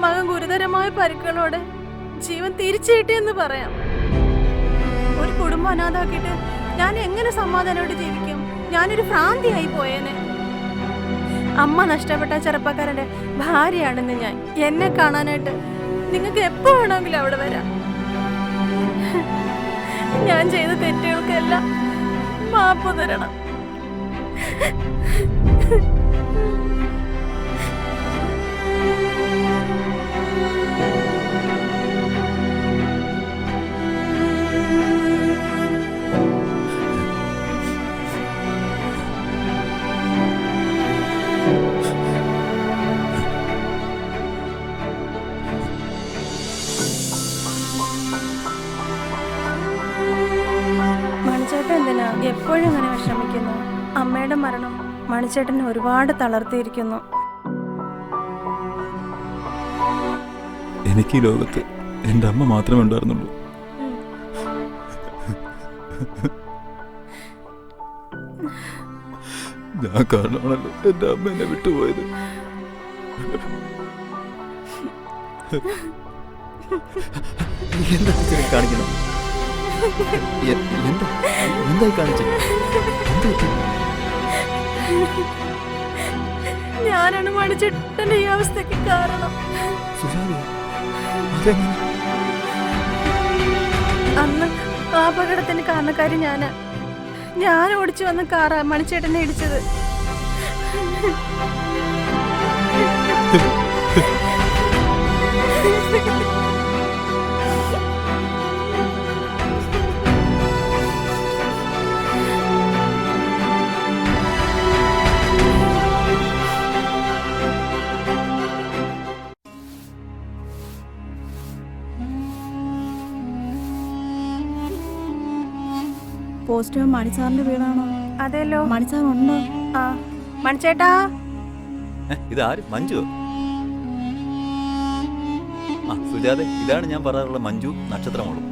മകൻ ഗുരുതരമായ പരിക്കുകളോടെ ജീവൻ തിരിച്ചു കിട്ടിയെന്ന് പറയാം. ഒരു കുടുംബം അനാഥാക്കിയിട്ട് ഞാൻ എങ്ങനെ സമാധാനമായിട്ട് ജീവിക്കും? ഞാനൊരു ഭ്രാന്തിയായി പോയേനെ. അമ്മ നഷ്ടപ്പെട്ട ചെറുപ്പക്കാരന്റെ ഭാര്യയാണെന്ന് ഞാൻ. എന്നെ കാണാനായിട്ട് നിങ്ങൾക്ക് എപ്പോ വേണമെങ്കിലും അവിടെ വരാം. ഞാൻ ചെയ്ത തെറ്റുകൾക്കെല്ലാം മാപ്പ് തരണം. മണിച്ചേട്ടൻ എന്തിനാ എപ്പോഴും ഇങ്ങനെ വിഷമിക്കുന്നു? അമ്മയുടെ മരണം മണിച്ചേട്ടനെ ഒരുപാട് തളർത്തിയിരിക്കുന്നു. എനിക്ക് ഈ ലോകത്ത് എൻ്റെ അമ്മ മാത്രമേ ഉണ്ടായിരുന്നുള്ളൂ. ഞാൻ കാരണമാണല്ലോ എൻ്റെ അമ്മ എന്നെ വിട്ടുപോയത്. എന്താ കാണിക്കണം? എന്തായി കാണിച്ചു? ഞാനാണ് മണിച്ചേട്ടന്റെ ഈ അവസ്ഥയ്ക്ക് കാരണം. അന്ന് ആ അപകടത്തിന് കാരണക്കാരി ഞാൻ ഓടിച്ചു വന്ന കാറാ മണിച്ചേട്ടനെ ഇടിച്ചത്. പോസ്റ്റ് മണിസാറിന്റെ വീടാണോ? അതെല്ലോ. മണിസാർ ഉണ്ടോ? ആ മണിച്ചേട്ടാ. ഇതാര്? മഞ്ജു? ആ സുജാത, ഇതാണ് ഞാൻ പറയാറുള്ള മഞ്ജു, നക്ഷത്രമോളും.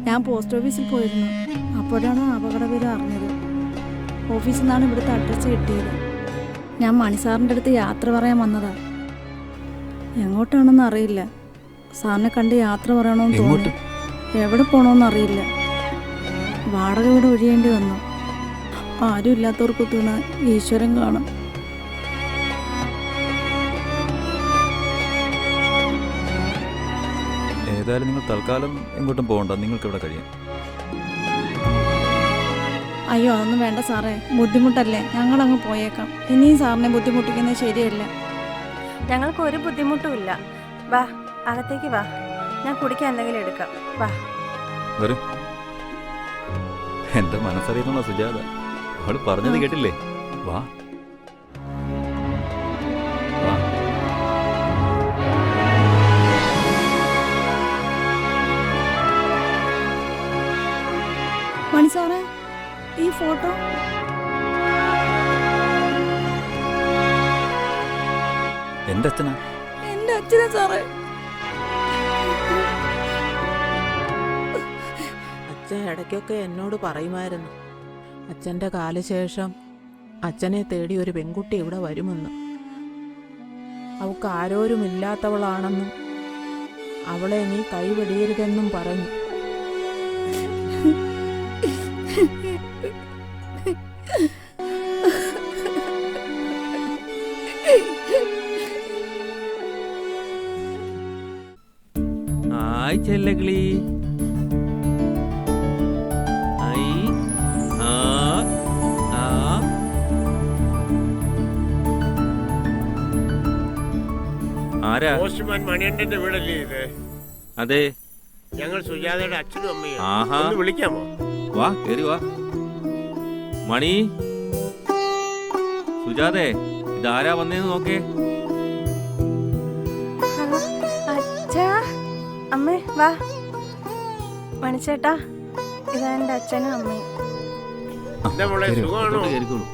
ഞാൻ പോസ്റ്റ് ഓഫീസിൽ പോയിരുന്നു. അപ്പോഴാണ് അപകടവിവരം അറിഞ്ഞത്. ഓഫീസിൽ നിന്നാണ് ഇവിടുത്തെ അഡ്രസ്സ് കിട്ടിയത്. ഞാൻ മണിസാറിൻ്റെ അടുത്ത് യാത്ര പറയാൻ വന്നതാ. എങ്ങോട്ടാണെന്ന് അറിയില്ല. സാറിനെ കണ്ട് യാത്ര പറയണമെന്ന് തോന്നി. എവിടെ പോകണമെന്ന് അറിയില്ല. വാടക വീട് ഒഴിയേണ്ടി വന്നു. ആരും ഇല്ലാത്തവർക്ക് തുണ ഈശ്വരൻ കാണും. ഏതായാലും നിങ്ങൾ തൽക്കാലം എങ്ങോട്ടും പോകണ്ട, നിങ്ങൾക്ക് ഇവിടെ കഴിയാം. അയ്യോ, അതൊന്നും വേണ്ട സാറേ, ബുദ്ധിമുട്ടല്ലേ. ഞങ്ങളങ്ങ് പോയേക്കാം. ഇനിയും സാറിനെ ബുദ്ധിമുട്ടിക്കുന്നത് ശരിയല്ല. ഞങ്ങൾക്ക് ഒരു ബുദ്ധിമുട്ടുമില്ല. വാ, അകത്തേക്ക് വാ. ഞാൻ കുടിക്കാൻ എന്തെങ്കിലും എടുക്കാം. വാ. വരൂ. എന്റെ മനസ്സറിയുന്നുള്ള സുജാത, അവള് പറഞ്ഞത് കേട്ടില്ലേ? വാ. മണി സാറേ, ഈ ഫോട്ടോ എന്റെ അച്ഛനാ? എന്റെ അച്ഛനാ സാറേ. അച്ഛൻ ഇടയ്ക്കൊക്കെ എന്നോട് പറയുമായിരുന്നു, അച്ഛൻ്റെ കാലശേഷം അച്ഛനെ തേടി ഒരു പെൺകുട്ടി ഇവിടെ വരുമെന്ന്. അവൾക്ക് ആരോരുമില്ലാത്തവളാണെന്നും അവളെ നീ കൈവെടിയരുതെന്നും പറഞ്ഞു. ഹായ് ചെല്ലകിളി. ആരാ? പോസ്റ്റ്മാൻ മണിയണ്ണന്റെ വീടല്ലേ ഇത്? അതെ, ഞങ്ങൾ സുജാതയുടെ അച്ഛനും അമ്മയും. ആഹാ, ഒന്ന് വിളിക്കാമോ? വാ, കേറി വാ. മണി, സുജാതേ, ഇതാരാ വന്നേന്ന് നോക്കേ. അച്ഛാ, അമ്മേ, വാ. മണിച്ചേട്ടാ, ഇതാ എൻ്റെ അച്ഛനും അമ്മയും. എന്താ മോളെ, സുഖമാണോ? കേറിക്കോളൂ.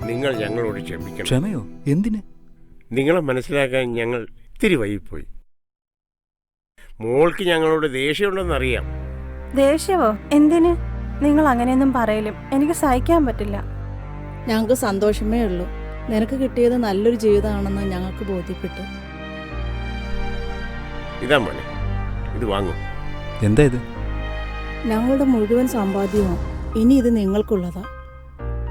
നിങ്ങൾ ഞങ്ങളോട് ക്ഷമിക്കണം. ക്ഷമയോ? എന്തിന്? നിങ്ങളെ മനസ്സിലാക്കാൻ ഞങ്ങൾ ഇത്തിരി വൈകിപ്പോയി. മോൾക്ക് ഞങ്ങളോട് ദേഷ്യമുണ്ടെന്നറിയാം. ദേഷ്യമോ? എന്തിന്? നിങ്ങൾ അങ്ങനെയൊന്നും പറയലും എനിക്ക് സഹിക്കാൻ പറ്റില്ല. ഞങ്ങൾക്ക് സന്തോഷമേ ഉള്ളൂ. നിനക്ക് കിട്ടിയത് നല്ലൊരു ജീവിതമാണെന്ന് ഞങ്ങൾക്ക് ബോധ്യപ്പെട്ടു. ഇതാ മോനെ, ഇത് വാങ്ങൂ. എന്താ ഇത്? ഞങ്ങളുടെ മുഴുവൻ സമ്പാദ്യവും ഇനി ഇത് നിങ്ങൾക്കുള്ളതാ.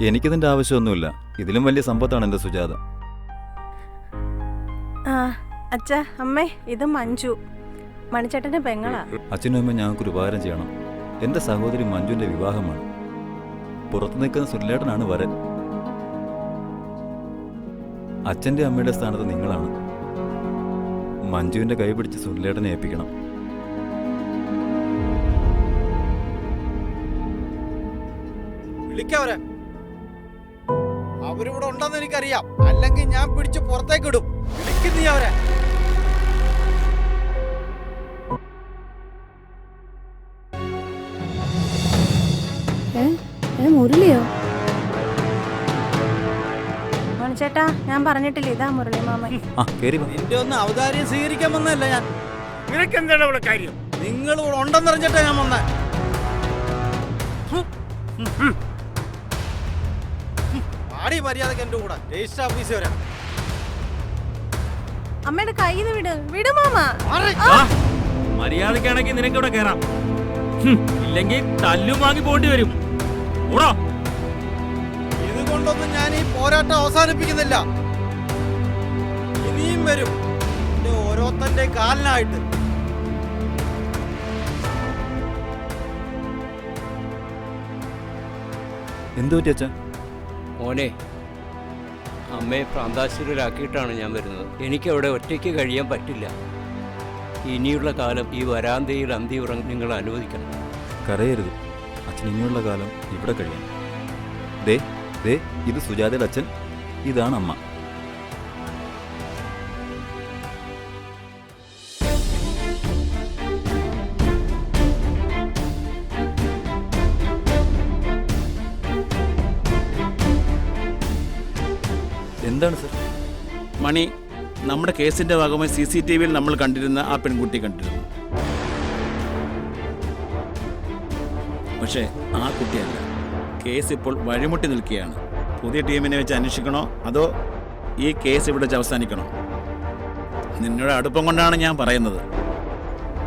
എനിക്കിതിൻ്റെ ആവശ്യമൊന്നുമില്ല. ഇതിലും വലിയ സമ്പത്താണ് എൻ്റെ സുജാത. ആ അച്ഛാ, അമ്മേ, ഇത് മഞ്ജു, മണിച്ചേട്ടൻ്റെ പെങ്ങളാ. അച്ഛനും അമ്മയും ഞങ്ങൾക്കൊരു ഉപകാരം ചെയ്യണം. എൻ്റെ സഹോദരി മഞ്ജുവിൻ്റെ വിവാഹമാണ്. പുറത്തു നിൽക്കുന്ന സുല്ലേട്ടനാണ് വരൻ. അച്ഛൻ്റെ അമ്മയുടെ സ്ഥാനത്ത് നിങ്ങളാണ്. മഞ്ജുവിൻ്റെ കൈ പിടിച്ച് സുല്ലേട്ടനെ ഏൽപ്പിക്കണം. വിളിക്കവരെ. അവരിവിടെ ഉണ്ടെന്ന് എനിക്കറിയാം, അല്ലെങ്കിൽ ഞാൻ പിടിച്ച് പുറത്തേക്ക് ഇടും. വിളിക്കുന്നീ അവരെ. മുരളിയോ? മണിച്ചേട്ടാ, ഞാൻ പറഞ്ഞിട്ടില്ല, ഇതാ മുരളി മാമൻ. നിന്റെ ഒന്ന് ഔദാര്യം സ്വീകരിക്കാൻ വന്നതല്ല ഞാൻ. നിനക്ക് എന്താണ് ഇവിടെ കാര്യം? നിങ്ങൾ ഇവിടെ ഉണ്ടെന്നറിഞ്ഞിട്ടാ ഞാൻ വന്നേ. ആടി മര്യാദക്ക് എന്റെ കൂടെ രജിസ്റ്റർ ഓഫീസ് വരാം. അമ്മയുടെ കയ്യിൽ നിന്ന് വിട് മാമ. മര്യാദക്കാണെങ്കിൽ നിനക്ക് ഇവിടെ കയറാം, ഇല്ലെങ്കിൽ തല്ലും വാങ്ങി പോണ്ടി വരും. ഇതുകൊണ്ടൊന്നും ഞാൻ ഈ പോരാട്ടം അവസാനിപ്പിക്കുന്നില്ല. ഇനിയും വരും ഓരോരുത്തന്റെ കാലിനായിട്ട്. എന്തു പറ്റി അച്ഛാ? മോനെ, അമ്മയെ പ്രാന്താശുരാക്കിയിട്ടാണ് ഞാൻ വരുന്നത്. എനിക്കവിടെ ഒറ്റയ്ക്ക് കഴിയാൻ പറ്റില്ല. ഇനിയുള്ള കാലം ഈ വരാന്തയിൽ അന്തിയുറങ്ങി നിങ്ങൾ അനുവദിക്കണം. കരയരുത്. അച്ഛൻ ഇനിയുള്ള കാലം ഇവിടെ കഴിയാം. ദേ ദേ, ഇത് സുജാതയുടെ അച്ഛൻ, ഇതാണ് അമ്മ. എന്താണ് സർ? മണി, നമ്മുടെ കേസിന്റെ ഭാഗമായി CCTV-യിൽ നമ്മൾ കണ്ടിരുന്ന ആ പെൺകുട്ടി കണ്ടിരുന്നു. പക്ഷേ ആ കുട്ടിയല്ല. കേസ് ഇപ്പോൾ വഴിമുട്ടി നിൽക്കുകയാണ്. പുതിയ ടീമിനെ വെച്ച് അന്വേഷിക്കണോ അതോ ഈ കേസ് ഇവിടെ വെച്ച് അവസാനിക്കണോ? നിന്നോട് അടുപ്പം കൊണ്ടാണ് ഞാൻ പറയുന്നത്.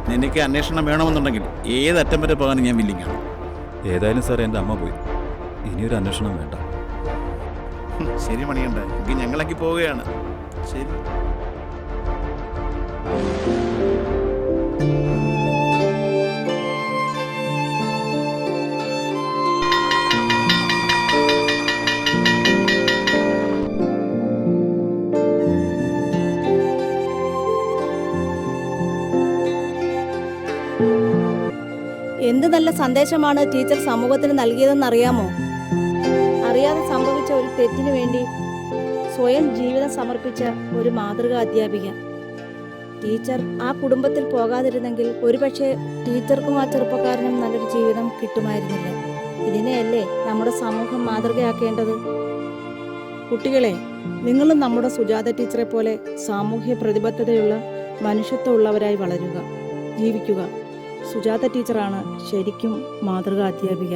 നിനക്ക് അന്വേഷണം വേണമെന്നുണ്ടെങ്കിൽ ഏത് അറ്റം വരെ പോകാനും ഞാൻ വില്ലിങ്ങാണ്. ഏതായാലും സാർ, എൻ്റെ അമ്മ പോയി. ഇനിയൊരു അന്വേഷണം വേണ്ട. ശരി മണിയുണ്ട്, എങ്കിൽ ഞങ്ങളൊക്കെ പോവുകയാണ്. ശരി. എന്ത് നല്ല സന്ദേശമാണ് ടീച്ചർ സമൂഹത്തിന് നൽകിയതെന്നറിയാമോ? അറിയാതെ സംഭവിച്ച ഒരു തെറ്റിനു വേണ്ടി സ്വയം ജീവിതം സമർപ്പിച്ച ഒരു മാതൃകാ അധ്യാപിക. ടീച്ചർ ആ കുടുംബത്തിൽ പോകാതിരുന്നെങ്കിൽ ഒരുപക്ഷെ ടീച്ചർക്കും ആ ചെറുപ്പക്കാരനും നല്ലൊരു ജീവിതം കിട്ടുമായിരുന്നില്ല. ഇതിനെയല്ലേ നമ്മുടെ സമൂഹം മാതൃകയാക്കേണ്ടത്? കുട്ടികളെ, നിങ്ങളും നമ്മുടെ സുജാത ടീച്ചറെ പോലെ സാമൂഹ്യ പ്രതിബദ്ധതയുള്ള മനുഷ്യത്വമുള്ളവരായി വളരുക, ജീവിക്കുക. സുജാത ടീച്ചറാണ് ശരിക്കും മാതൃകാ അധ്യാപിക.